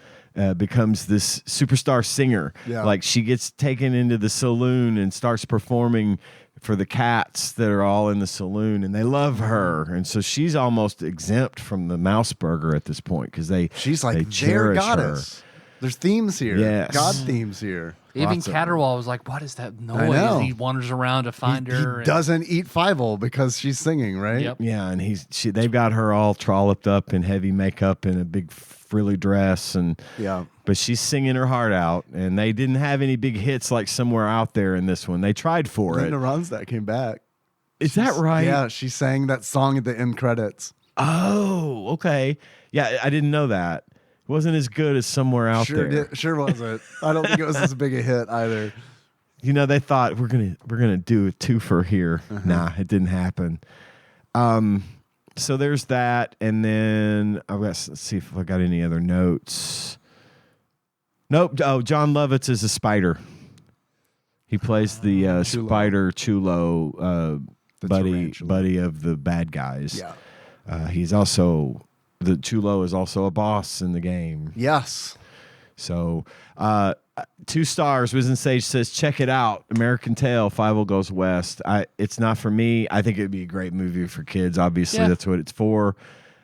becomes this superstar singer. Yeah. Like, she gets taken into the saloon and starts performing for the cats that are all in the saloon, and they love her, and so she's almost exempt from the mouse burger at this point because She's like, they their cherish goddess. There's themes here. Yes. God themes here. Even Lots of Caterwall was like, "What is that know. noise?" He wanders around to find He her. and- doesn't eat Fievel because she's singing, right? Yep. Yeah, and they've got her all trolloped up in heavy makeup and a big frilly dress, and Yeah. but she's singing her heart out. And they didn't have any big hits like Somewhere Out There in this one. They tried for Linda it. Ronstadt came back. Is that right? Yeah, she sang that song at the end credits. Oh, okay. Yeah, I didn't know that. It wasn't as good as Somewhere Out There. Sure wasn't. I don't think it was as big a hit either. You know, they thought we're gonna do a twofer here. Nah, it didn't happen. So there's that, and then let's see if I got any other notes. Nope. Oh, John Lovitz is a spider. He plays the Chulo. spider Chulo The buddy tarantula. of the bad guys. Yeah. He's also the Chulo is also a boss in the game. Yes. So 2 stars. Wisdom Sage says, check it out. American Tail, Fievel Goes West. It's not for me. I think it'd be a great movie for kids. Obviously, Yeah. that's what it's for.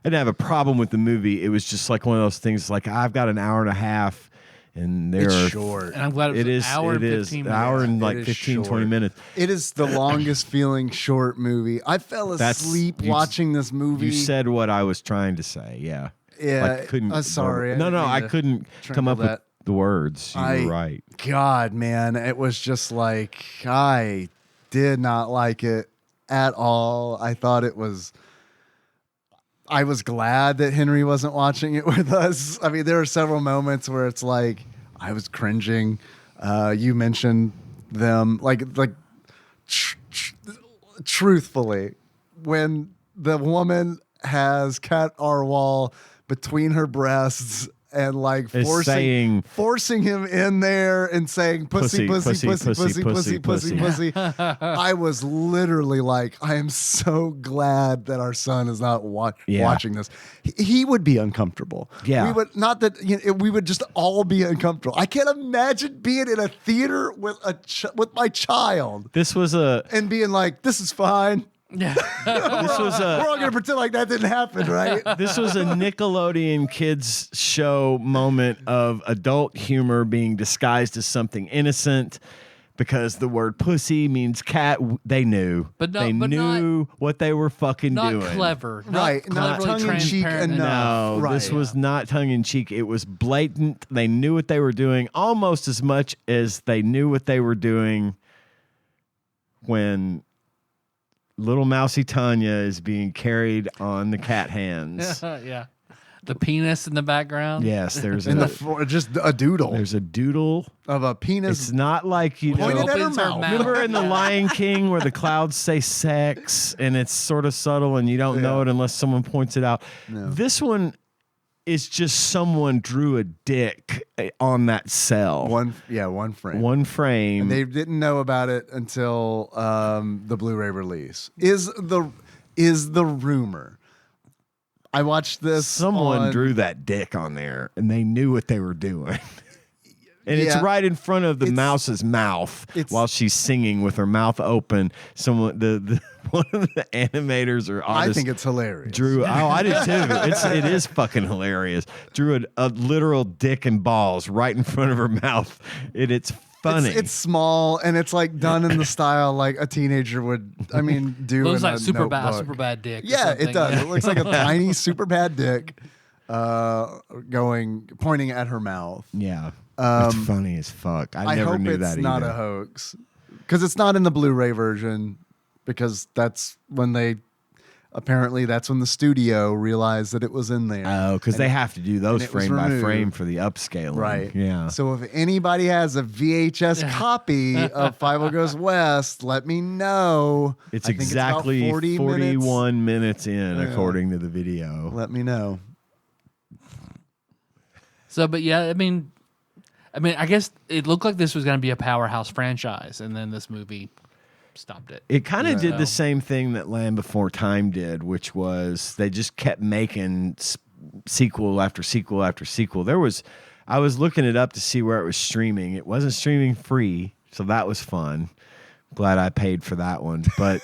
I didn't have a problem with the movie. It was just like one of those things like I've got an hour and a half and It's short. and I'm glad it was an hour and 15 minutes. an hour and like It is 15, short. 20 minutes. It is the longest feeling short movie. I fell asleep watching this movie. You said what I was trying to say. Yeah. Yeah, I couldn't. sorry. No, didn't I mean to couldn't come trample up with that. the words. You were right. God, man, it was just like I did not like it at all. I thought it was. I was glad that Henry wasn't watching it with us. I mean, there were several moments where it's like I was cringing. You mentioned them, truthfully, when the woman has Cat Arwal between her breasts and like Is saying- forcing him in there and saying pussy, pussy, pussy, pussy, pussy, pussy, pussy. I was literally like, I am so glad that our son is not watching this. He would be uncomfortable. Yeah. We would not that we would just all be uncomfortable. I can't imagine being in a theater with with my child This was a and being like, this is fine. Yeah. this was We're a all gonna pretend like that didn't happen, right? this was a Nickelodeon kids show moment of adult humor being disguised as something innocent. Because the word pussy means cat, they knew. They knew what they were fucking Not doing. clever. Right, not cleverly tongue-in-cheek transparent enough. No, Right. this was not tongue in cheek. It was blatant. They knew what they were doing almost as much as they knew what they were doing when little mousy Tanya is being carried on the cat hands. Yeah. The penis in the background. Yes, there's In a the floor, just a doodle there's a doodle. of a penis. It's not like you know. Pointed at her Opens her mouth. mouth. Remember in The Lion King where the clouds say sex and it's sort of subtle and you don't know it unless someone points it out. No. This one is just someone drew a dick on that cell. one frame. One frame. And they didn't know about it until the Blu-ray release. Is the rumor? I watched this. Someone on- drew that dick on there and they knew what they were doing. And it's Yeah. right in front of the It's- mouse's mouth it's- while she's singing with her mouth open. Someone, the one of the animators or I artists think it's hilarious. drew. Oh, I did too. It is fucking hilarious. Drew a literal dick and balls right in front of her mouth. It's funny. It's small and it's like done in the style like a teenager would. I mean, do. Looks in like a super notebook. bad dick. or Yeah, something. it does. Yeah. It looks like a tiny super bad dick, pointing at her mouth. yeah. It's funny as fuck. I never hope knew it's that not either. a hoax because it's not in the Blu-ray version because that's when apparently that's when the studio realized that it was in there. Oh, because they have to do those and it was frame by removed. frame for the upscaling. Right. Yeah. So if anybody has a VHS copy of Fievel Goes West, let me know. It's I think exactly about 40 41 minutes in, Yeah. according to the video. Let me know. So, but yeah, I mean, I guess it looked like this was going to be a powerhouse franchise, and then this movie stopped it. It kind of did So- the same thing that Land Before Time did, which was they just kept making sequel after sequel after sequel. I was looking it up to see where it was streaming. It wasn't streaming free, so that was fun. Glad I paid for that one, but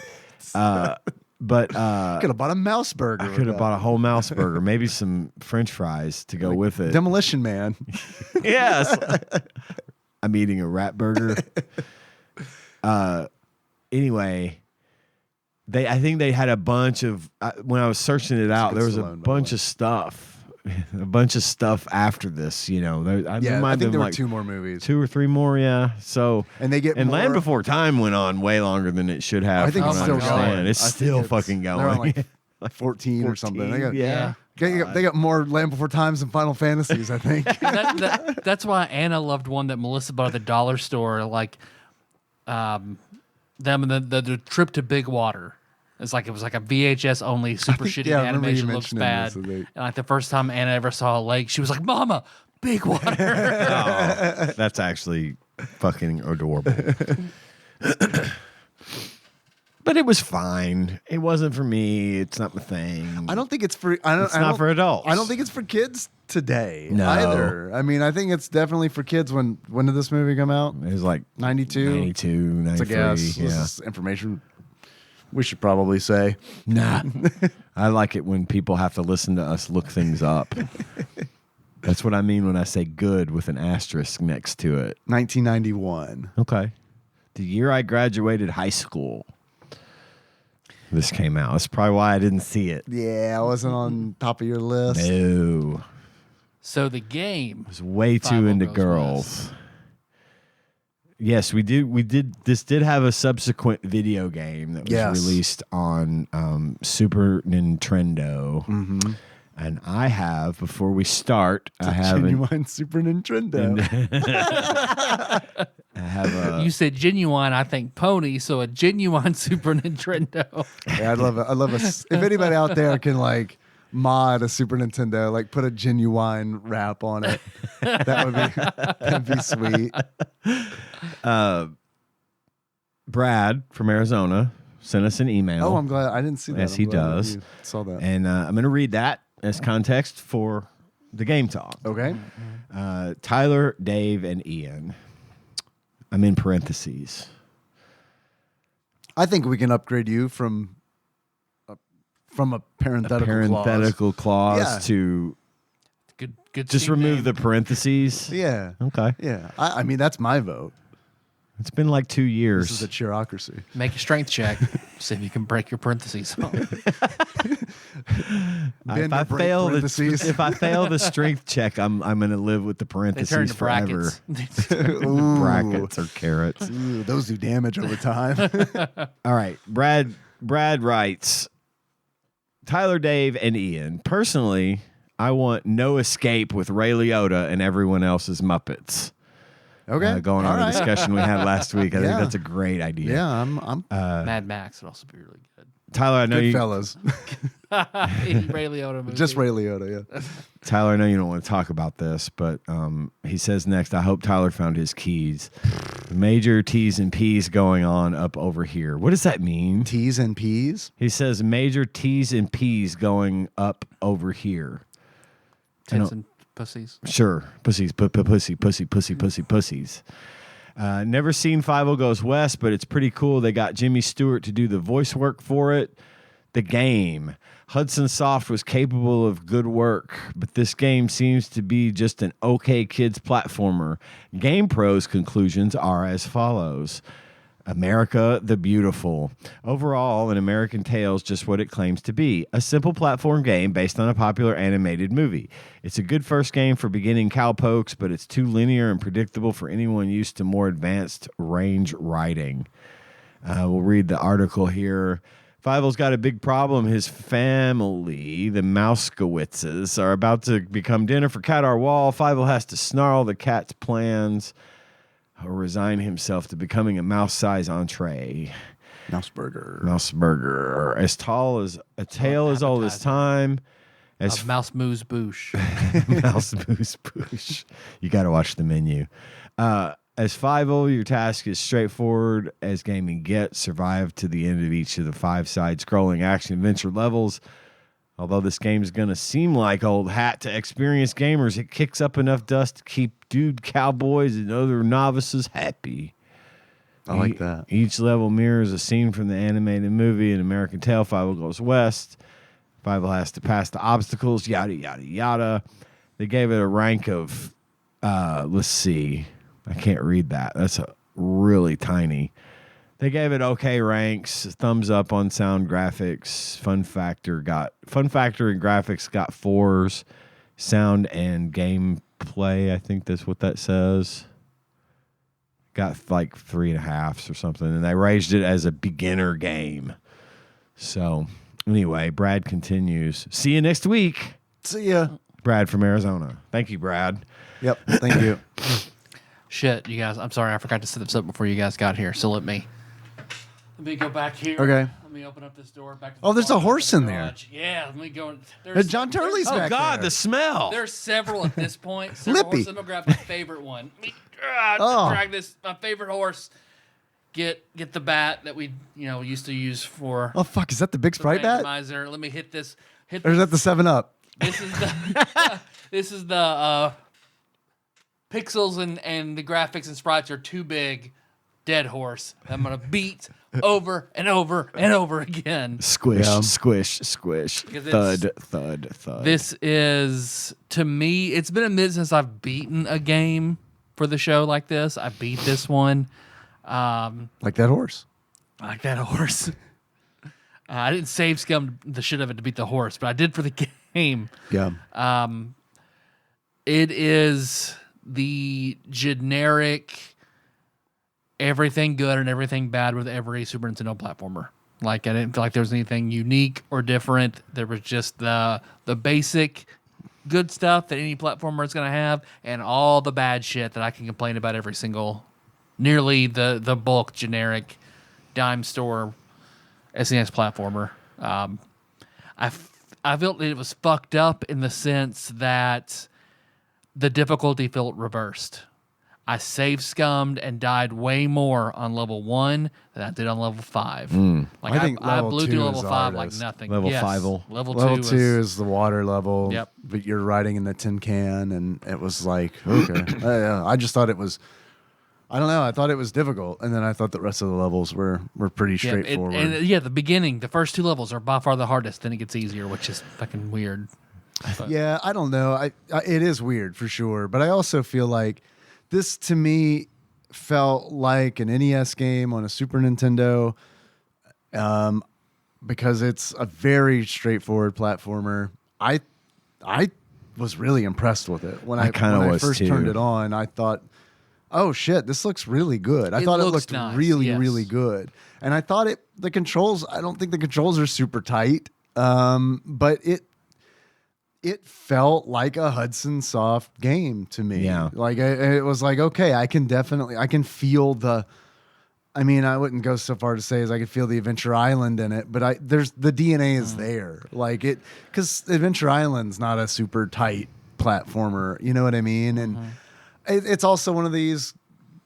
Could have bought a mouse burger. I could have bought a whole mouse burger, maybe some French fries to go with it. Demolition Man. Yes. I'm eating a rat burger. Anyway, I think they had a bunch of when I was searching it out, there was a Stallone, by the bunch way. of stuff after this, you know. There might I think have been there were like 2 more movies. 2 or 3 more, yeah. So And they get and more, Land Before Time went on way longer than it should have. I think from it's what still understand. going. It's I think still fucking going. They're on like 14 or something. They got, yeah. they got more Land Before Times than Final Fantasies, I think. That's why Anna loved one that Melissa bought at the dollar store, like them the trip to Big Water. It was like a VHS only super shitty yeah, I remember you animation, looks mentioning bad. this, I think. And like the first time Anna ever saw a lake, she was like, "Mama, Big Water." Oh, that's actually fucking adorable. But it was fine. It wasn't for me. It's not my thing. I don't think it's for. It's not for adults. I don't think it's for kids today No. either. I mean, I think it's definitely for kids. When did this movie come out? It was like 92. 92, It's a 93. guess. This Yeah. is information we should probably say. Nah. I like it when people have to listen to us look things up. That's what I mean when I say good with an asterisk next to it. 1991. Okay. The year I graduated high school. This came out. That's probably why I didn't see it. Yeah, I wasn't on top of your list. No. So the game. I was way too Fievel into Goes girls. West. Yes, we did. This did have a subsequent video game that was Yes. released on Super Nintendo. Mm-hmm. And I have, before we start, I A have genuine Super Nintendo. I have a You said genuine, I think pony, so a genuine Super Nintendo. Yeah, I'd love it. If anybody out there can like mod a Super Nintendo, like put a genuine wrap on it. That'd be sweet. Brad from Arizona sent us an email. Oh, I'm glad I didn't see that. Yes, he does. Saw that. And I'm going to read that as context for the game talk. Okay. Tyler, Dave, and Ian. I'm in parentheses. I think we can upgrade you from a parenthetical clause Yeah. to Good. just Steam remove name. the parentheses. clause. Yeah. Okay. Yeah. I mean, that's my vote. It's been like 2 years. This is a cheerocracy. Make a strength check. See if you can break your parentheses. Bend if I or break fail parentheses. if I fail the strength check, I'm going to live with the They turn parentheses to forever. brackets. Ooh. Brackets or carrots. Ooh, those do damage over time. All right. Brad writes, Tyler, Dave, and Ian. Personally, I want no escape with Ray Liotta and everyone else's Muppets. Okay. Going on All the right. discussion we had last week. I think Yeah. that's a great idea. Yeah, I'm Mad Max would also be really good. Tyler, I know good you fellas. Any Ray Liotta movie. Just Ray Liotta, yeah. Tyler, I know you don't want to talk about this, but he says next, I hope Tyler found his keys. Major T's and P's going on up over here. What does that mean? T's and P's? He says major T's and P's going up over here. Tits and pussies. Sure. Pussies, pussies. Never seen Fievel Goes West, but it's pretty cool. They got Jimmy Stewart to do the voice work for it. The game. Hudson Soft was capable of good work, but this game seems to be just an okay kids platformer. GamePro's conclusions are as follows. America the Beautiful. Overall, an American Tale's just what it claims to be. A simple platform game based on a popular animated movie. It's a good first game for beginning cowpokes, but it's too linear and predictable for anyone used to more advanced range riding. We'll read the article here. Fievel's got a big problem. His family, the Mouskowitzes, are about to become dinner for Cat Our Wall. Fievel has to snarl the cat's plans or resign himself to becoming a mouse-size entree. Mouseburger. As tall as a tale as old as time. As Mouse Moose Boosh. Mouse Moose Push. You got to watch the menu. As Fievel, your task is straightforward as gaming gets. Survive to the end of each of the 5 side-scrolling action-adventure levels. Although this game is going to seem like old hat to experienced gamers, it kicks up enough dust to keep dude cowboys and other novices happy. I like that. Each level mirrors a scene from the animated movie An American Tail, Fievel Goes West. Fievel has to pass the obstacles, yada, yada, yada. They gave it a rank of, let's see. I can't read that. That's really tiny. They gave it okay ranks, thumbs up on sound graphics. Fun Factor and graphics got 4s. Sound and gameplay, I think that's what that says, got like 3.5s or something. And they raised it as a beginner game. So anyway, Brad continues. See you next week. See ya. Brad from Arizona. Thank you, Brad. Yep. Thank you. Shit, you guys. I'm sorry. I forgot to set this up before you guys got here. So let me go back here. Okay. Let me open up this door. Back to Oh, there's a horse in there. garage. Yeah, let me go. There's John Turley's Oh, back God, there. the smell. There's several at this point. Several Lippy. horses. I'm gonna grab my favorite one. Oh. Drag this. My favorite horse. Get the bat that we used to use for Oh, fuck. Is that the Big the Sprite bat? randomizer. Let me hit this. Or is that the 7-Up? This is the this is the pixels and the graphics and sprites are too big. Dead horse. I'm gonna beat over and over and over again. Squish, Yeah. squish, squish. Thud, thud, thud. This is, to me, it's been a minute since I've beaten a game for the show like this. I beat this one. Like that horse. Like that horse. I didn't save scum the shit of it to beat the horse, but I did for the game. Yeah. It is the generic everything good and everything bad with every Super Nintendo platformer. Like, I didn't feel like there was anything unique or different. There was just the basic good stuff that any platformer is going to have, and all the bad shit that I can complain about every single, nearly the bulk generic dime store SNES platformer. I felt it was fucked up in the sense that the difficulty felt reversed. I save scummed and died way more on level 1 than I did on level 5. Like I think I level blew 2 through is level the 5 like hardest. nothing. Level Yes. 5-ul. Level Level 2 two is the water level. Yep. But you're riding in the tin can, and it was like, okay. I just thought it was, I don't know. I thought it was difficult, and then I thought the rest of the levels were pretty straightforward. The beginning, the first 2 levels are by far the hardest. Then it gets easier, which is fucking weird. Yeah, I don't know. It is weird for sure, but I also feel like this to me felt like an NES game on a Super Nintendo, because it's a very straightforward platformer. I was really impressed with it when I kinda was first too. turned it on. I thought, oh shit, this looks really good. I thought it looks looked nice, really, yes. really good. And I thought the controls, I don't think the controls are super tight. But it felt like a Hudson Soft game to me. Yeah. Like it was like, okay, I can feel I mean, I wouldn't go so far to say as I could feel the Adventure Island in it, but there's the DNA is there. Like because Adventure Island's not a super tight platformer, you know what I mean? And it's also one of these,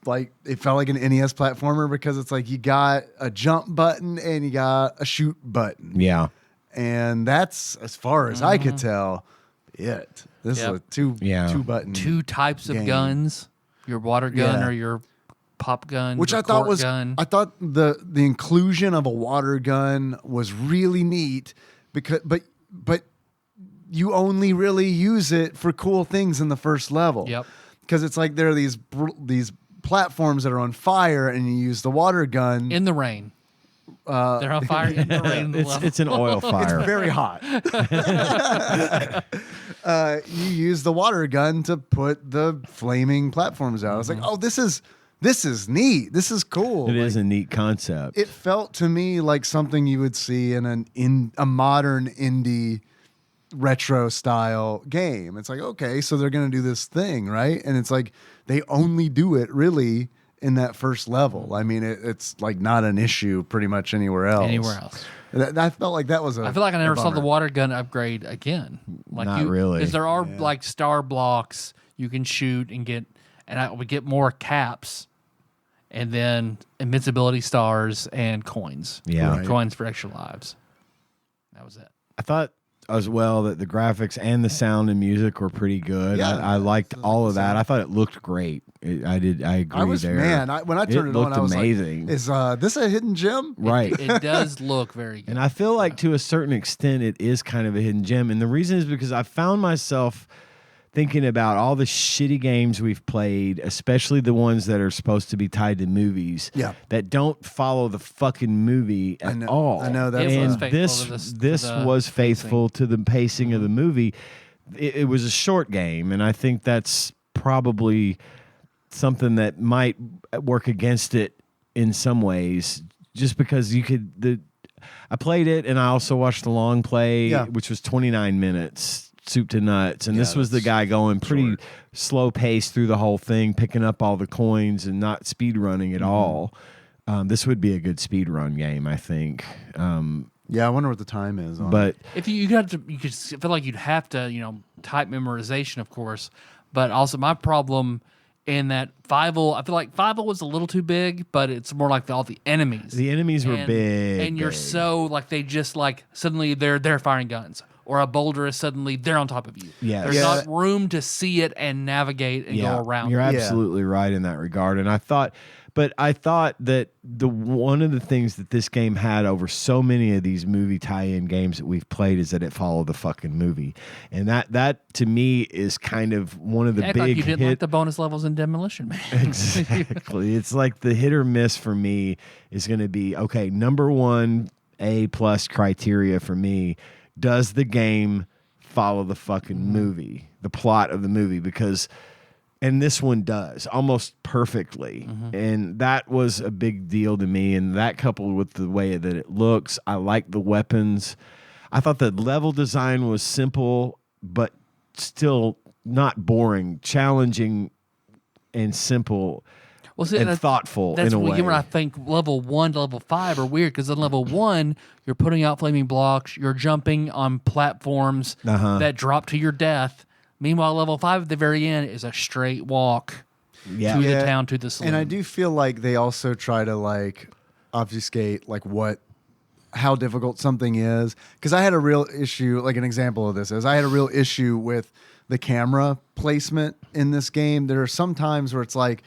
like, it felt like an NES platformer because it's like you got a jump button and you got a shoot button. Yeah. And that's, as far as I could tell, it. This is a two button. 2 types of game. guns: your water gun Yeah. or your pop gun, Which your I thought cork was, gun. I thought the inclusion of a water gun was really neat because, but you only really use it for cool things in the first level. Yep. Because it's like there are these platforms that are on fire, and you use the water gun. in the rain. They're on fire in the rain. in the level. It's an oil fire. It's very hot. You use the water gun to put the flaming platforms out. I was like, oh, this is neat. This is cool. It is a neat concept. It felt to me like something you would see in a modern indie retro style game. It's like, okay, so they're going to do this thing, right? And it's like they only do it really in that first level. I mean, it's like not an issue pretty much anywhere else. I felt like that was I feel like I never saw the bummer. water gun upgrade again. Like Not really. because there are like star blocks you can shoot and get, and I would get more caps, and then invincibility stars and coins. Yeah. Right. Coins for extra lives. That was it. I thought as well that the graphics and the sound and music were pretty good. Yeah. I liked all of that. I thought it looked great. I agree I was there. when I turned it on, looked I was amazing. like, "Is this a hidden gem?" Right. It does look very good. And I feel like to a certain extent it is kind of a hidden gem. And the reason is because I found myself thinking about all the shitty games we've played, especially the ones that are supposed to be tied to movies, that don't follow the fucking movie at all. I know that's It was and faithful this to the was faithful to the pacing of the movie. It was a short game, and I think that's probably something that might work against it in some ways, just because I played it, and I also watched the long play, which was 29 minutes. Soup to nuts, and this was the guy going pretty slow pace through the whole thing, picking up all the coins and not speed running at all. This would be a good speed run game, I think. Yeah, I wonder what the time is. On But if you could feel like you'd have to, type memorization, of course, but also my problem in that Fievel, I feel like Fievel was a little too big, but it's more like all the enemies. the enemies were big, and you're so like they just like suddenly they're firing guns. Or a boulder is suddenly they're on top of you. Yes. There's not room to see it and navigate and go around. You're it. absolutely right in that regard. And I thought that one of the things that this game had over so many of these movie tie-in games that we've played is that it followed the fucking movie. And that to me is kind of one of the Act big like you didn't like the bonus levels in Demolition Man. Exactly. It's like the hit or miss for me is going to be, okay, number 1 A+ criteria for me. Does the game follow the fucking movie, the plot of the movie? And this one does almost perfectly. And that was a big deal to me. And that coupled with the way that it looks, I like the weapons. I thought the level design was simple, but still not boring, challenging and simple. Well, see, and thoughtful that's in a way. when I think level 1 to level 5 are weird because in level 1 you're putting out flaming blocks, you're jumping on platforms that drop to your death. Meanwhile, level 5 at the very end is a straight walk to the town, to the saloon. And I do feel like they also try to like obfuscate like how difficult something is. Because I had a real issue, like an example of this is I had a real issue with the camera placement in this game. There are some times where it's like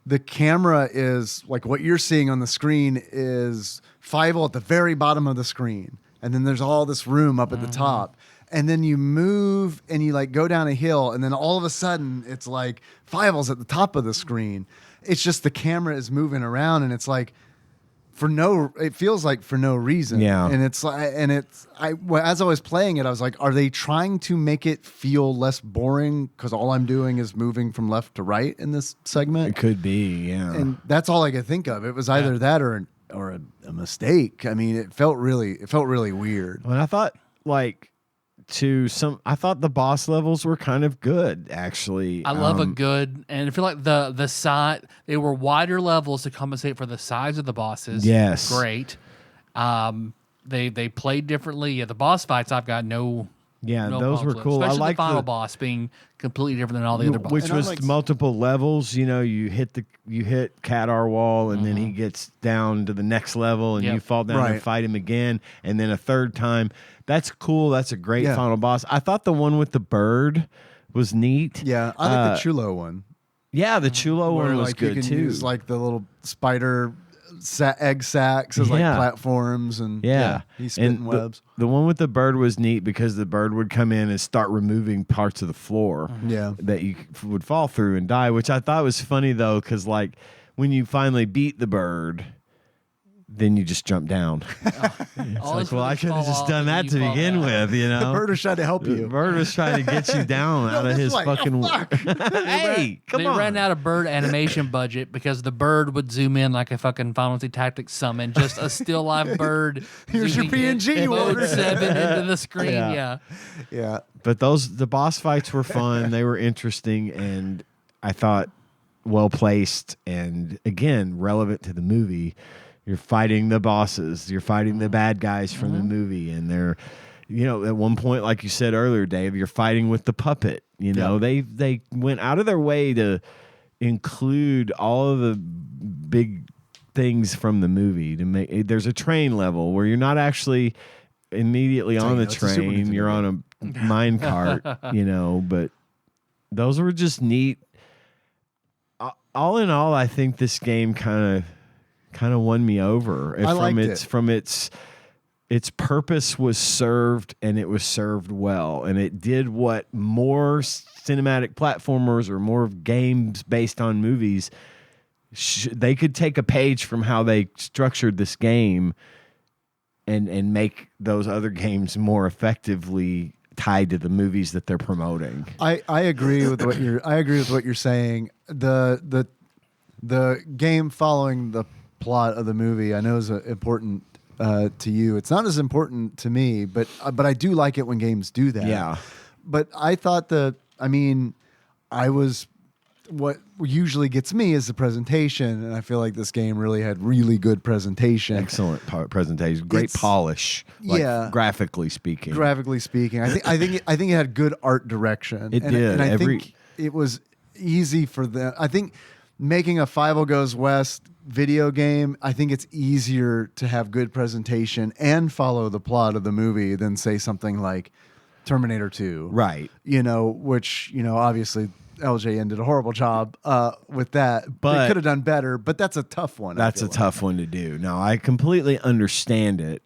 the camera is like what you're seeing on the screen is Fievel at the very bottom of the screen. And then there's all this room up at the top. And then you move and you like go down a hill. And then all of a sudden it's like Fievel's at the top of the screen. It's just the camera is moving around and it's like, it feels like for no reason. Yeah. And it's like, as I was playing it, I was like, are they trying to make it feel less boring? Because all I'm doing is moving from left to right in this segment. It could be, yeah. And that's all I could think of. It was either that or a mistake. I mean, it felt really weird. And I thought I thought the boss levels were kind of good, actually. I love a good, and I feel like the side, they were wider levels to compensate for the size of the bosses. Yes. Great. They played differently. Yeah, the boss fights I've got no those were problems with. cool. Especially I like the final boss being completely different than all the other bosses. Which was multiple levels. You know, you hit Kadar wall, and then he gets down to the next level, and you fall down and fight him again, and then a third time. That's cool. That's a great final boss. I thought the one with the bird was neat. Yeah, I like the Chulo one. Yeah, the Chulo one was like good you can too. Use like the little spider egg sacs as like platforms, and he's spitting webs. The one with the bird was neat because the bird would come in and start removing parts of the floor that you would fall through and die, which I thought was funny though, because like when you finally beat the bird, then you just jump down. It's like, well, I could have just done that to begin with, you know? The bird was trying to help you. The bird was trying to get you down out of his fucking... Hey, come on. They ran out of bird animation budget because the bird would zoom in like a fucking Final Fantasy Tactics summon, just a still live bird. Here's your PNG mode 7 into the screen, Yeah. But the boss fights were fun. They were interesting, and I thought well-placed, and again, relevant to the movie. You're fighting the bosses. You're fighting the bad guys from the movie. And they're, you know, at one point, like you said earlier, Dave, you're fighting with the puppet. You know, they went out of their way to include all of the big things from the movie. To make there's a train level where you're not actually immediately on the train. You're on a mine cart, you know, but those were just neat. All in all, I think this game kind of won me over. From its purpose was served, and it was served well, and it did what more cinematic platformers or more games based on movies they could take a page from how they structured this game and make those other games more effectively tied to the movies that they're promoting. I agree with what you're saying. The game following the plot of the movie I know is important to you. It's not as important to me, but I do like it when games do that. Yeah. But I thought what usually gets me is the presentation, and I feel like this game really had really good presentation. Excellent presentation, great polish. Graphically speaking. I think it had good art direction. It did. And I think it was easy for them. I think making a Fievel Goes West video game, I think it's easier to have good presentation and follow the plot of the movie than say something like Terminator 2. Right. You know, which, you know, obviously LJN did a horrible job with that. But they could have done better, but that's a tough one. That's a tough one to do. No, I completely understand it.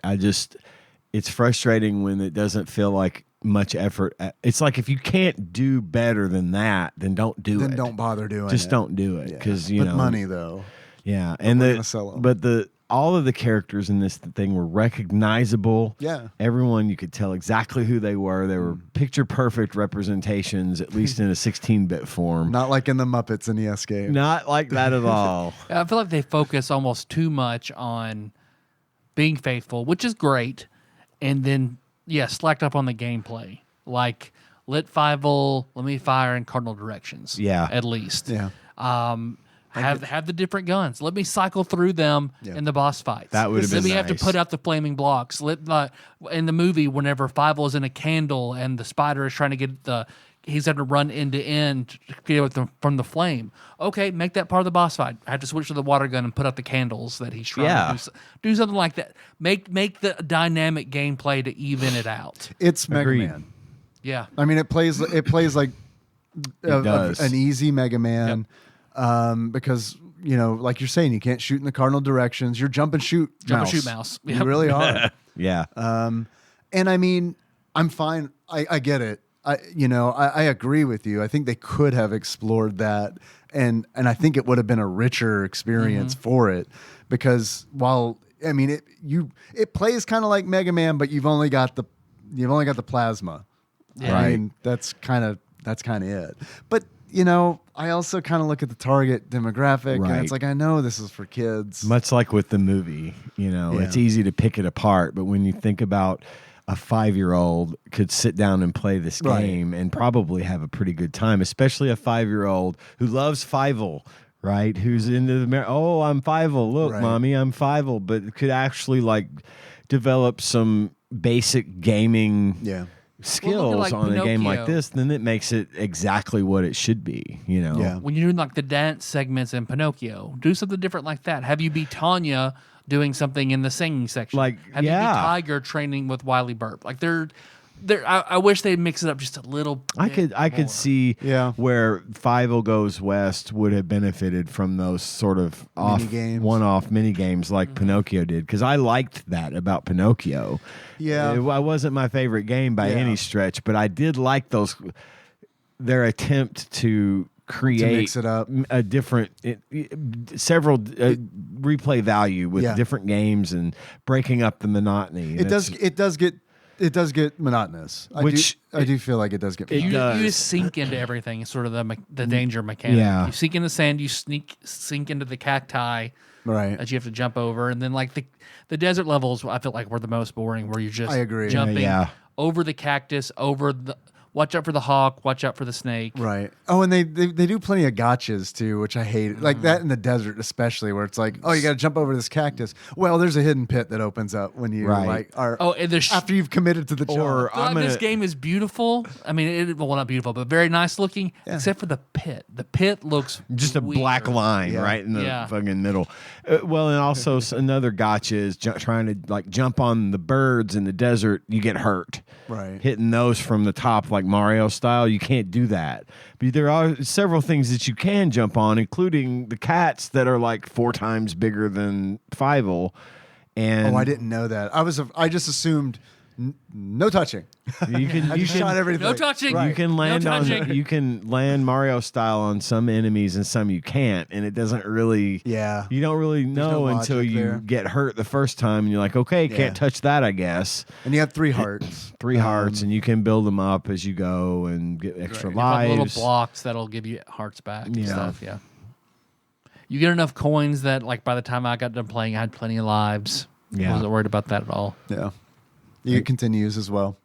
It's frustrating when it doesn't feel like much effort. It's like if you can't do better than that, then don't do it. Then don't bother doing it. Just don't do it because you know money though. Yeah, and all of the characters in this thing were recognizable. Yeah, everyone, you could tell exactly who they were. They were picture perfect representations, at least in a 16-bit form. Not like in the Muppets NES game. Not like that at all. I feel like they focus almost too much on being faithful, which is great, and then slacked up on the gameplay. Like let Fievel, let me fire in cardinal directions. Yeah, at least. Yeah. Have the different guns. Let me cycle through them in the boss fights. That would have been Let me have to nice. put out the flaming blocks. In the movie, whenever Fievel is in a candle and the spider is trying to get he's having to run end to end to get away from the flame. Okay, make that part of the boss fight. I have to switch to the water gun and put out the candles that he's trying to do something like that. Make the dynamic gameplay to even it out. It's Mega Agreed. Man. Yeah. I mean, it plays like does. an easy Mega Man, because like you're saying, you can't shoot in the cardinal directions. You're jump and shoot. Jump and shoot mouse. You Yep. really are. Yeah. And I mean, I'm fine. I get it. I agree with you. I think they could have explored that, and I think it would have been a richer experience for it, because while I mean it plays kind of like Mega Man, but you've only got the plasma. Yeah. I mean, that's kind of it. But I also kind of look at the target demographic, and Right. it's like, I know this is for kids. Much like with the movie, it's easy to pick it apart, but when you think about a 5-year-old could sit down and play this Right. game and probably have a pretty good time, especially a 5-year-old who loves Fievel, right? Who's into I'm Fievel. Look, Right. mommy, I'm Fievel, but could actually like develop some basic gaming skills like on a game like Pinocchio. this, then it makes it exactly what it should be, Yeah. When you're doing like the dance segments in Pinocchio, do something different like that. Have you be Tanya doing something in the singing section? Like, have you be Tiger training with Wily Burp? Like I wish they'd mix it up just a little bit I could more. see Yeah. where Fievel Goes West would have benefited from those sort of Mini-games. one-off mini games like Pinocchio did, because I liked that about Pinocchio. Yeah. It wasn't my favorite game by any stretch, but I did like their attempt to create mix it up. a different several replay value with different games and breaking up the monotony. It does get monotonous. I do feel like it does get monotonous. You just sink into everything. It's sort of the danger mechanic. Yeah. You sink in the sand. You sink into the cacti Right. that you have to jump over, and then like the desert levels, I feel like were the most boring, where you're just I agree. jumping Yeah. over the cactus, watch out for the hawk, watch out for the snake. Right. Oh, and they do plenty of gotchas too, which I hate. Like that in the desert, especially, where it's like, oh, you got to jump over this cactus. Well, there's a hidden pit that opens up when you are. Oh, and there's after you've committed to the job. Or I feel like this game is beautiful. I mean, well, not beautiful, but very nice looking, except for the pit. The pit looks just a weird. black line right in the fucking middle. Well, and also another gotcha is trying to like jump on the birds in the desert. You get hurt, Right. Hitting those from the top like Mario style. You can't do that. But there are several things that you can jump on, including the cats that are like 4 times bigger than Fievel. And I didn't know that. I just assumed no touching. you can I just shot everything. No touching. Right. You can land No on touching. you can land Mario style on some enemies and some you can't, and it doesn't really Yeah. you don't really know no until logic you there. get hurt the first time and you're like, okay, can't touch that, I guess. And you have 3 hearts. 3 hearts, and you can build them up as you go and get extra Like lives. little blocks that'll give you hearts back and Yeah. stuff. Yeah. You get enough coins that, like, by the time I got done playing, I had plenty of lives. Yeah. I wasn't worried about that at all. Yeah. You get continues as well.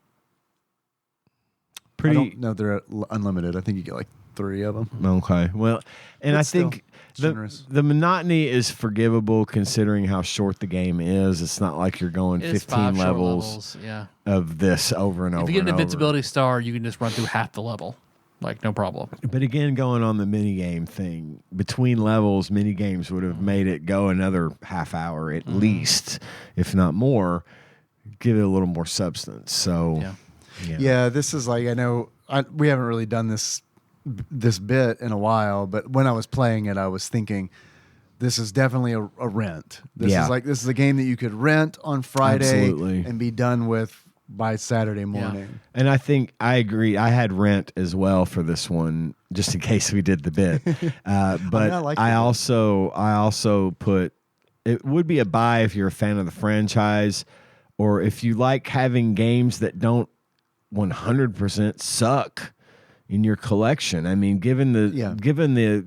I Pretty don't know if they're unlimited. I think you get like 3 of them. okay. Well, and But I still, think generous. the monotony is forgivable considering how short the game is. It's not like you're going It's 15 5 short levels Yeah. of this over and over. If you get an and over. invincibility star, you can just run through half the level. Like, no problem. But again, going on the minigame thing, between levels, minigames would have made it go another half hour at least, if not more, give it a little more substance. So, Yeah, this is like, I know we haven't really done this bit in a while, but when I was playing it, I was thinking this is definitely a rent. This is a game that you could rent on Friday Absolutely. and be done with by Saturday morning. And I think I agree. I had rent as well for this one, just in case we did the bit. But I like I the bit. also put it would be a buy if you're a fan of the franchise, or if you like having games that don't 100% suck in your collection. I mean, given the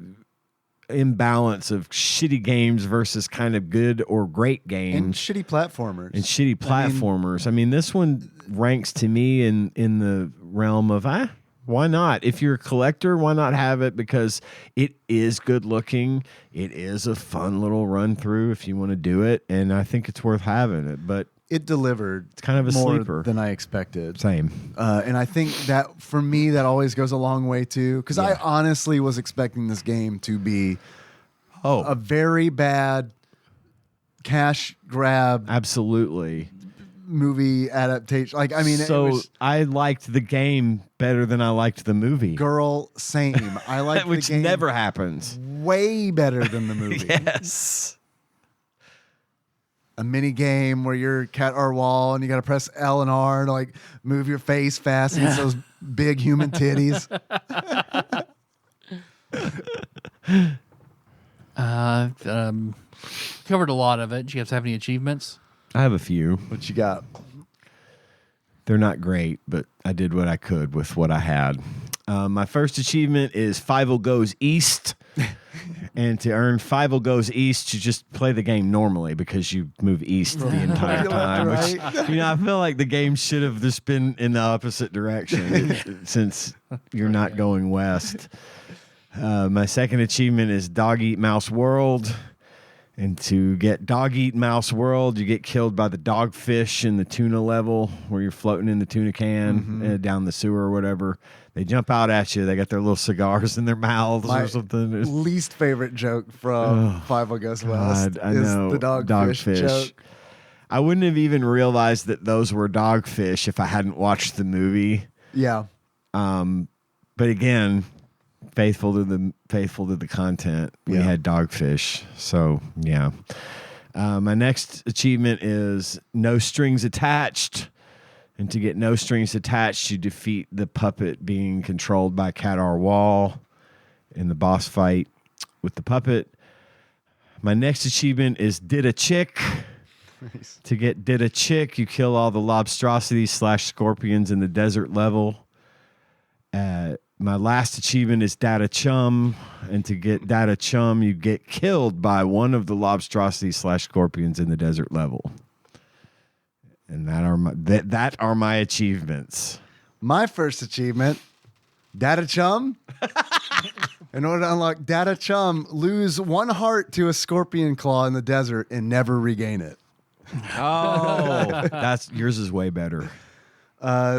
imbalance of shitty games versus kind of good or great And games shitty platformers. and shitty platformers. I mean, this one ranks to me in the realm of Why not? If you're a collector, why not have it? Because it is good looking. It is a fun little run through if you want to do it, and I think it's worth having it. But it delivered. It's kind of a more sleeper than I expected. Same. And I think that for me, that always goes a long way too. Because I honestly was expecting this game to be a very bad cash grab. Absolutely. Movie adaptation. Like, I mean, so I liked the game better than I liked the movie. Girl, same. I liked which the game never happens. way better than the movie. Yes. A mini game where you're Cat R Wall and you got to press L and R to like move your face fast against those big human titties. Covered a lot of it. Do you guys have any achievements? I have a few. What you got? They're not great, but I did what I could with what I had. My first achievement is Fievel Goes East. And to earn Fievel Goes East, you just play the game normally because you move east the entire time. Which, I feel like the game should have just been in the opposite direction since you're not going west. My second achievement is Dog Eat Mouse World. And to get Dog Eat Mouse World, you get killed by the dogfish in the tuna level where you're floating in the tuna can down the sewer or whatever. They jump out at you. They got their little cigars in their mouths or something. Least favorite joke from Five Goes West is the dogfish joke. I wouldn't have even realized that those were dogfish if I hadn't watched the movie. Yeah. But again, faithful to the content. We had dogfish. So yeah. My next achievement is No Strings Attached. And to get No Strings Attached, you defeat the puppet being controlled by Cat R Wall in the boss fight with the puppet. My next achievement is Did a Chick. Nice. To get Did a Chick, you kill all the lobstrosities / scorpions in the desert level. My last achievement is Data Chum, and to get Data Chum, you get killed by one of the lobstrosities / scorpions in the desert level. And that are my achievements. My first achievement, Data Chum. In order to unlock Data Chum, lose 1 heart to a scorpion claw in the desert and never regain it. Oh, yours is way better.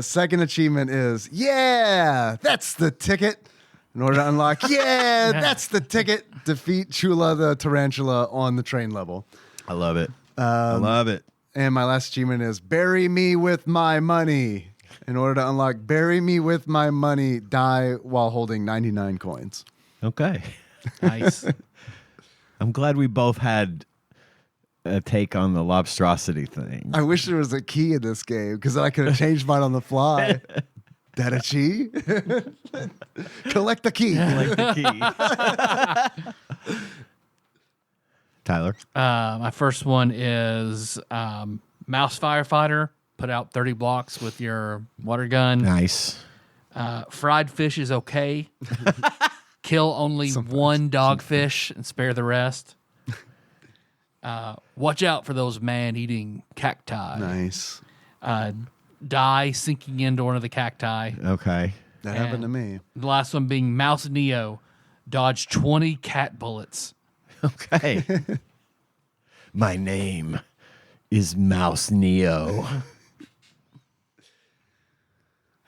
Second achievement is, that's the ticket. In order to unlock, that's the ticket. Defeat Chula the tarantula on the train level. I love it. I love it. And my last achievement is Bury Me With My Money. In order to unlock Bury Me With My Money, die while holding 99 coins. Okay. Nice. I'm glad we both had a take on the lobstrosity thing. I wish there was a key in this game because I could have changed mine on the fly. That a key? Collect the key. Collect the key. Tyler? My first one is Mouse Firefighter. Put out 30 blocks with your water gun. Nice. Fried fish is okay. Kill only one dogfish and spare the rest. Watch out for those man-eating cacti. Nice. Die sinking into one of the cacti. Okay. That happened to me. The last one being Mouse Neo. Dodge 20 cat bullets. Okay. My name is Mouse Neo.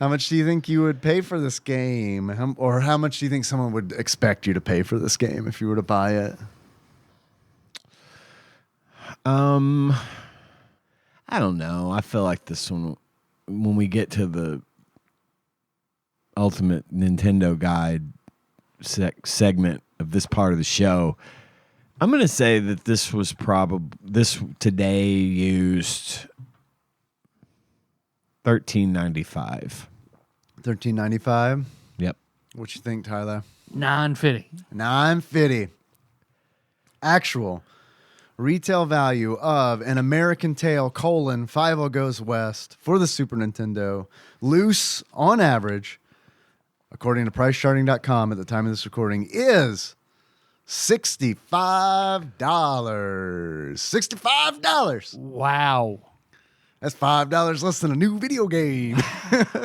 How much do you think you would pay for this game? Or how much do you think someone would expect you to pay for this game if you were to buy it? I don't know. I feel like this one, when we get to the ultimate Nintendo guide segment of this part of the show, I'm going to say that this was this today used $13.95. $13.95. Yep. What you think, Tyler? $9.50. $9.50. Actual retail value of An American Tail: Fievel Goes West for the Super Nintendo, loose on average, according to PriceCharting.com at the time of this recording, is $65. $65. Wow. That's $5 less than a new video game.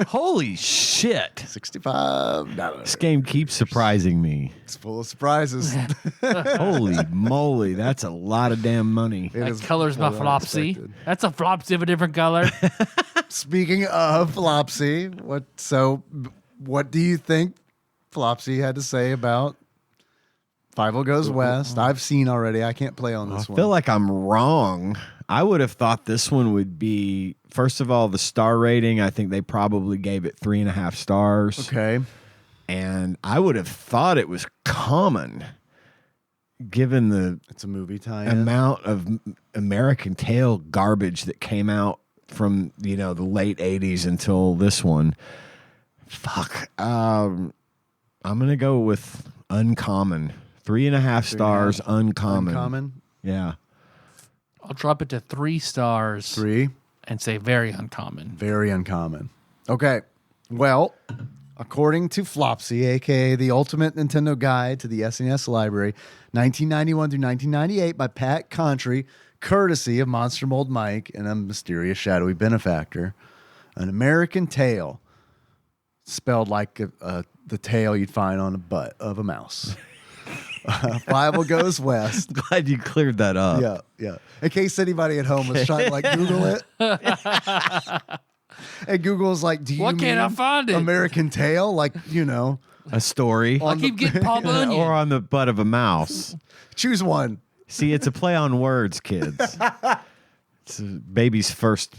Holy shit. $65. This game keeps surprising me. It's full of surprises. Holy moly, that's a lot of damn money. It That is color's my more than flopsy. expected. That's a flopsy of a different color. Speaking of Flopsy, what do you think Flopsy had to say about Fievel Goes West? I've seen already. I can't play on I this one. feel like I'm wrong. I would have thought this one would be, first of all, the star rating. I think they probably gave it 3.5 stars. Okay. And I would have thought it was common, given the It's a movie tie-in. amount of American Tail garbage that came out from the late 80s until this one. Fuck. I'm gonna go with uncommon. 3.5 stars. Uncommon. Uncommon. Yeah. I'll drop it to 3 stars 3. and say very uncommon. Very uncommon. Okay. Well, according to Flopsy, aka the Ultimate Nintendo Guide to the SNES Library, 1991 through 1998 by Pat Contry, courtesy of Monster Mold Mike and a mysterious shadowy benefactor, an American Tail, spelled like the tail you'd find on a butt of a mouse. Fievel Goes West. Glad you cleared that up. Yeah, yeah. In case anybody at home was trying to like Google it. And Google's like, do you What can't I mean find it? American Tail? Like, A story. I keep getting Paul Bunyan. Or on the butt of a mouse. choose one. See, it's a play on words, kids. It's a baby's first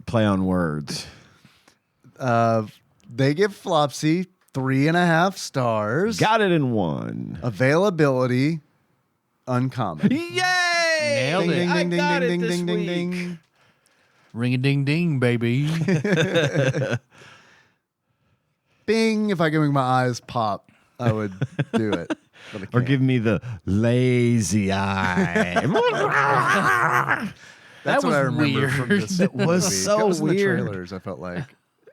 play on words. They give Flopsy 3.5 stars. Got it in one. Availability, uncommon. Yay! Nailed Ding, it. ding, I ding, ding, got ding, it ding, this ding, ding, week. ding. Ring a ding ding, baby. Bing. If I could make my eyes pop, I would do it. But I Or can't. give me the lazy eye. That's what was I remember weird. from this It was movie. so It was in the weird. trailers, I felt like.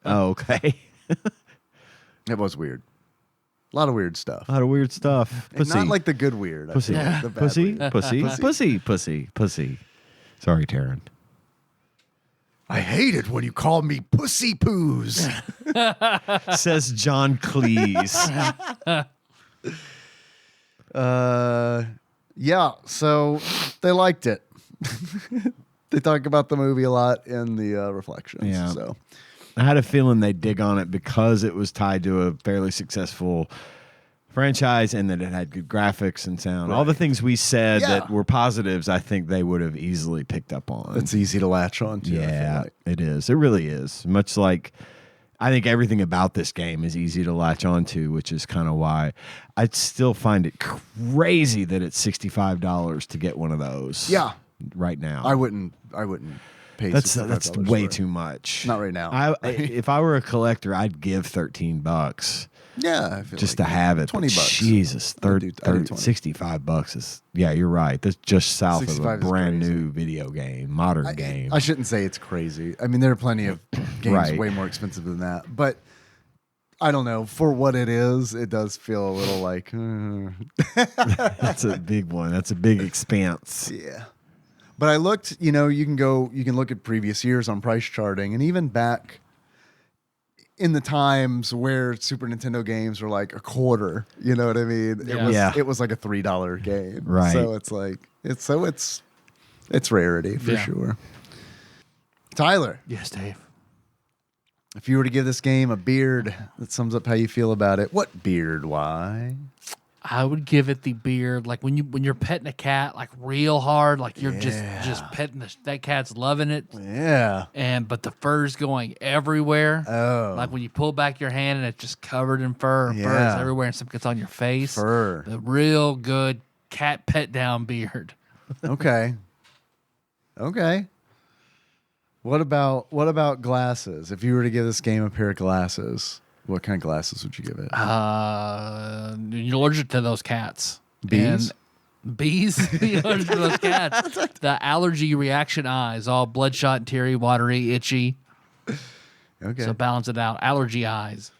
Oh, okay. It was weird. A lot of weird stuff. A lot of weird stuff. And Pussy. not like the good weird. I pussy. feel like the bad Pussy. weird. Pussy. Sorry, Taryn. I hate it when you call me pussy poos. Says John Cleese. Yeah, so they liked it. They talk about the movie a lot in the reflections. Yeah. So I had a feeling they'd dig on it because it was tied to a fairly successful franchise and that it had good graphics and sound. All the things we said Yeah. that were positives, I think they would have easily picked up on. it's easy to latch on to. I feel Yeah, like. it is. It really is. Much like I think everything about this game is easy to latch onto, which is kind of why I still find it crazy that it's $65 to get one of those. Yeah. Right now. I wouldn't pay That's $65 way for it. too much. Not right now. If I were a collector, I'd give $13 Yeah, I feel just like to have it. But $20. Jesus, I'd do 20. $65 is, yeah, you're right. That's just south of a 65 is brand crazy. new video game, modern game. I shouldn't say it's crazy. I mean, there are plenty of games Right. way more expensive than that. But I don't know. For what it is, it does feel a little like, That's a big one. That's a big expanse. yeah. But I looked, you can look at previous years on price charting, and even back in the times where Super Nintendo games were like a quarter, you know what I mean? Yeah. It was like a $3 game. Right. So it's like it's rarity for Yeah. sure. Tyler, Yes, Dave. if you were to give this game a beard that sums up how you feel about it, what beard? Why? I would give it the beard, like when you're petting a cat, like real hard, like you're just petting that cat's loving it, Yeah. but the fur's going everywhere. Oh. Like when you pull back your hand and it's just covered in fur, and fur Yeah. is everywhere, and something gets on your face. Fur. The real good cat pet down beard. Okay. Okay. What about glasses? If you were to give this game a pair of glasses, what kind of glasses would you give it? You're allergic to those cats. Bees? And bees? You're allergic to those cats. The allergy reaction eyes, all bloodshot, and teary, watery, itchy. Okay. So balance it out. Allergy eyes.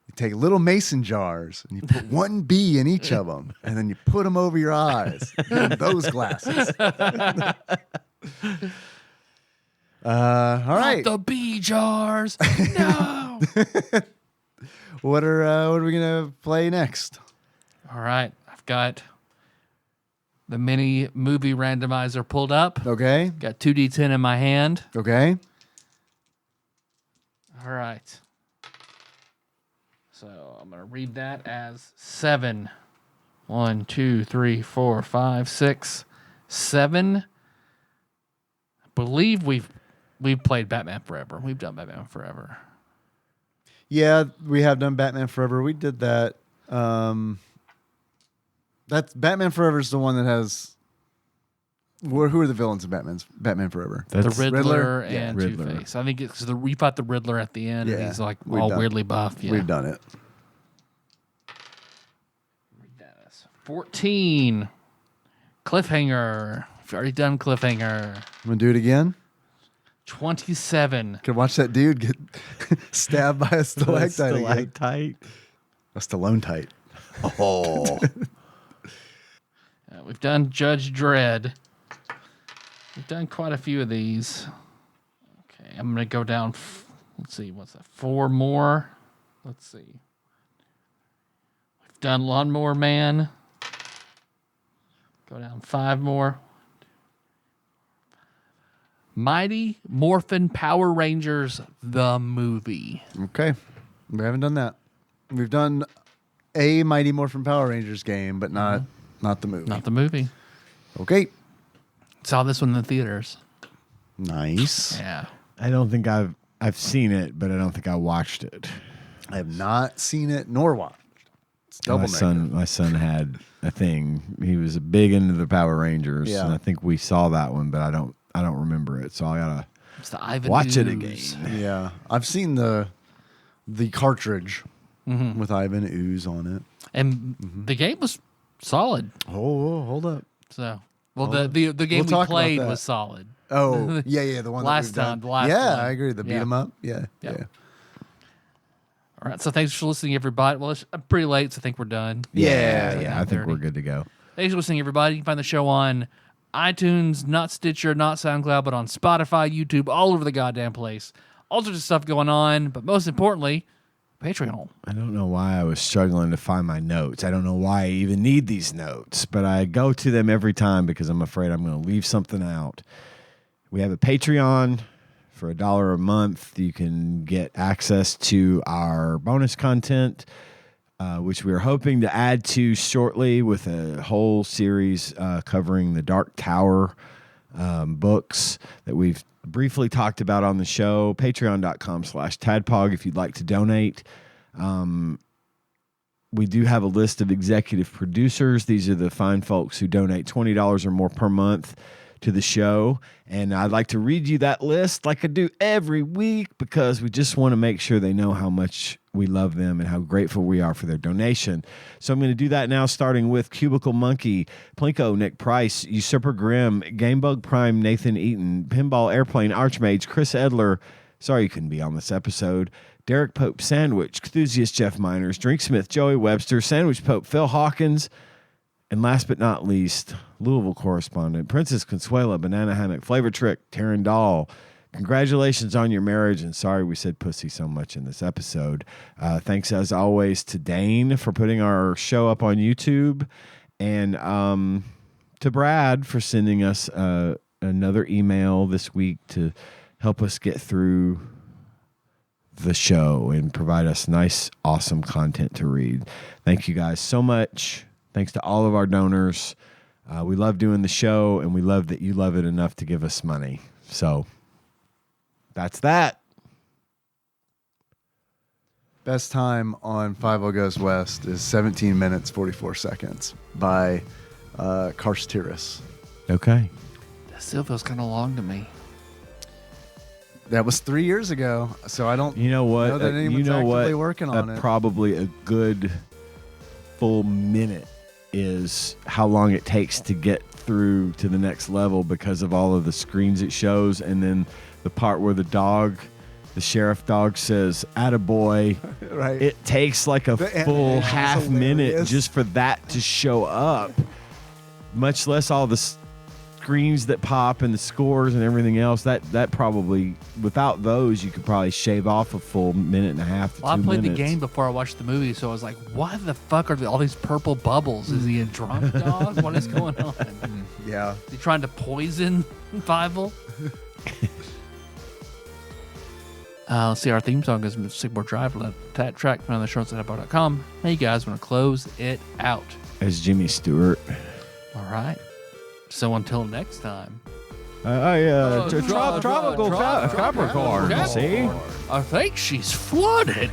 You take little mason jars and you put one bee in each of them, and then you put them over your eyes. And those glasses. All right. Not the bee jars. No. What are we gonna play next? All right. I've got the mini movie randomizer pulled up. Okay. Got 2d10 in my hand. Okay. All right. So I'm going to read that as 7. 1, 2, 3, 4, 5, 6, 7. I believe we've played Batman Forever. We've done Batman Forever. Yeah, we have done Batman Forever. We did that. That's Batman Forever is the one that has. Who are the villains of Batman Forever? The Riddler and Yeah, Riddler. Two-Face. I think it's we fought the Riddler at the end, and Yeah, he's like we've all done- weirdly buff. Yeah. We've done it. Read that as 14. Cliffhanger. We've already done Cliffhanger. I'm gonna do it again. 27. Could watch that dude get stabbed by a stalactite. again. Stalactite. A Stallone-tite. Oh. We've done Judge Dredd. We've done quite a few of these. Okay, I'm going to go down. Let's see, what's that? 4 more. Let's see. We've done Lawnmower Man. Go down 5 more. Mighty Morphin Power Rangers, the movie. Okay. We haven't done that. We've done a Mighty Morphin Power Rangers game, but not the movie. Not the movie. Okay. Saw this one in the theaters. Nice. Yeah. I don't think I've seen it, but I don't think I watched it. I have not seen it nor watched. It's double My son had a thing. He was big into the Power Rangers, Yeah. and I think we saw that one, but I don't remember it, so I gotta It's the Ivan watch it Ooze. again. Yeah. I've seen the cartridge with Ivan Ooze on it. And the game was solid. Oh, hold up. So, well, the game We'll talk we about played that. was solid. Oh, yeah, the one Last that we've time, done. the last yeah, one. I agree. The beat Yeah. 'em up. Yeah. All right. So thanks for listening, everybody. Well, it's pretty late, so I think we're done. Yeah, I think 9:30. we're good to go. Thanks for listening, everybody. You can find the show on iTunes, not Stitcher, not SoundCloud, but on Spotify, YouTube, all over the goddamn place. All sorts of stuff going on, but most importantly, Patreon. I don't know why I was struggling to find my notes. I don't know why I even need these notes, but I go to them every time because I'm afraid I'm going to leave something out. We have a Patreon for $1 a month. You can get access to our bonus content, which we're hoping to add to shortly with a whole series covering the Dark Tower books that we've briefly talked about on the show. Patreon.com/TADPOG if you'd like to donate. We do have a list of executive producers. These are the fine folks who donate $20 or more per month to the show. And I'd like to read you that list like I do every week because we just want to make sure they know how much we love them and how grateful we are for their donation. So I'm going to do that now, starting with Cubicle Monkey, Plinko, Nick Price, Usurper Grimm, Gamebug Prime, Nathan Eaton, Pinball Airplane, Archmage, Chris Edler. Sorry you couldn't be on this episode. Derek Pope Sandwich, Enthusiast Jeff Miners, Drinksmith Joey Webster, Sandwich Pope Phil Hawkins, and last but not least, Louisville correspondent, Princess Consuela, Banana Hammock, Flavor Trick, Taryn Dahl. Congratulations on your marriage, and sorry we said pussy so much in this episode. Thanks, as always, to Dane for putting our show up on YouTube, and to Brad for sending us another email this week to help us get through the show and provide us nice, awesome content to read. Thank you guys so much. Thanks to all of our donors. We love doing the show, and we love that you love it enough to give us money. So that's that. Best time on 50 Goes West is 17 minutes, 44 seconds by Karstiris. Okay. That still feels kind of long to me. That was 3 years ago, so I don't You know what? know that anyone's actively working on it. Probably a good full minute is how long it takes to get through to the next level because of all of the screens it shows, and then the part where the sheriff dog says "attaboy." Right. It takes like a The full animation's half minute hilarious. just for that to show up, much less all the screens that pop and the scores and everything else, that probably, without those, you could probably shave off a full minute and a half to 2 Well, I played minutes. the game before I watched the movie, so I was like, why the fuck are all these purple bubbles? Is he a drunk dog? What is going on? Yeah. Is he trying to poison Fievel? Let's see, our theme song is Sigmore Drive. That track found on the show at TADPOG.com. Now you guys want to close it out. As Jimmy Stewart. All right. So until next time. Tropical Capricorn. Capricorn. See? I think she's flooded.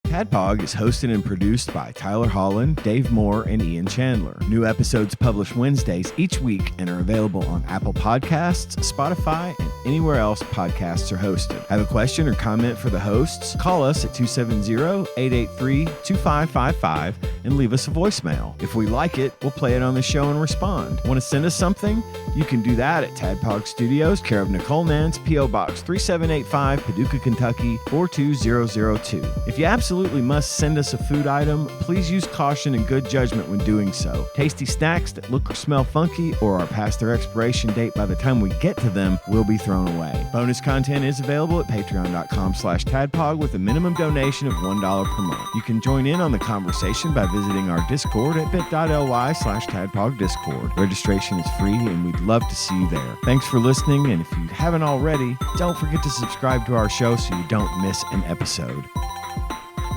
TADPOG is hosted and produced by Tyler Holland, Dave Moore, and Ian Chandler. New episodes published Wednesdays each week and are available on Apple Podcasts, Spotify, and anywhere else podcasts are hosted. Have a question or comment for the hosts? Call us at 270-883-2555 and leave us a voicemail. If we like it, we'll play it on the show and respond. Want to send us something? You can do that at TADPOG Studios, care of Nicole Nance, P.O. Box 3785, Paducah, Kentucky 42002. If you absolutely must send us a food item, please use caution and good judgment when doing so. Tasty snacks that look or smell funky or are past their expiration date by the time we get to them will be thrown away. Bonus content is available at patreon.com/tadpog with a minimum donation of $1 per month. You can join in on the conversation by visiting our Discord at bit.ly/tadpog Discord. Registration is free and we'd love to see you there. Thanks for listening, and if you haven't already, don't forget to subscribe to our show so you don't miss an episode.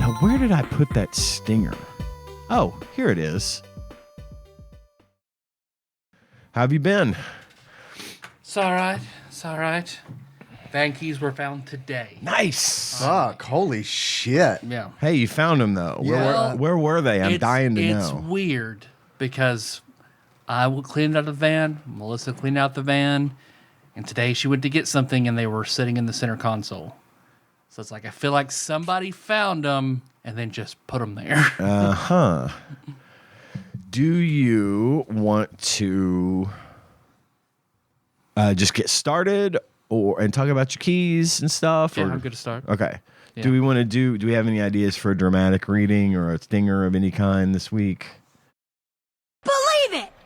Now, where did I put that stinger? Oh, here it is. How have you been? It's all right. It's all right. Van keys were found today. Nice. Fuck. Holy shit. Yeah. Hey, you found them, though. Yeah. Where were they? I'm dying to It's know. weird because I cleaned out the van, Melissa cleaned out the van, and today she went to get something and they were sitting in the center console. So it's like I feel like somebody found them and then just put them there. Uh-huh. Do you want to just get started and talk about your keys and stuff? Yeah, or? I'm good to start. Okay. Yeah. Do we have any ideas for a dramatic reading or a stinger of any kind this week?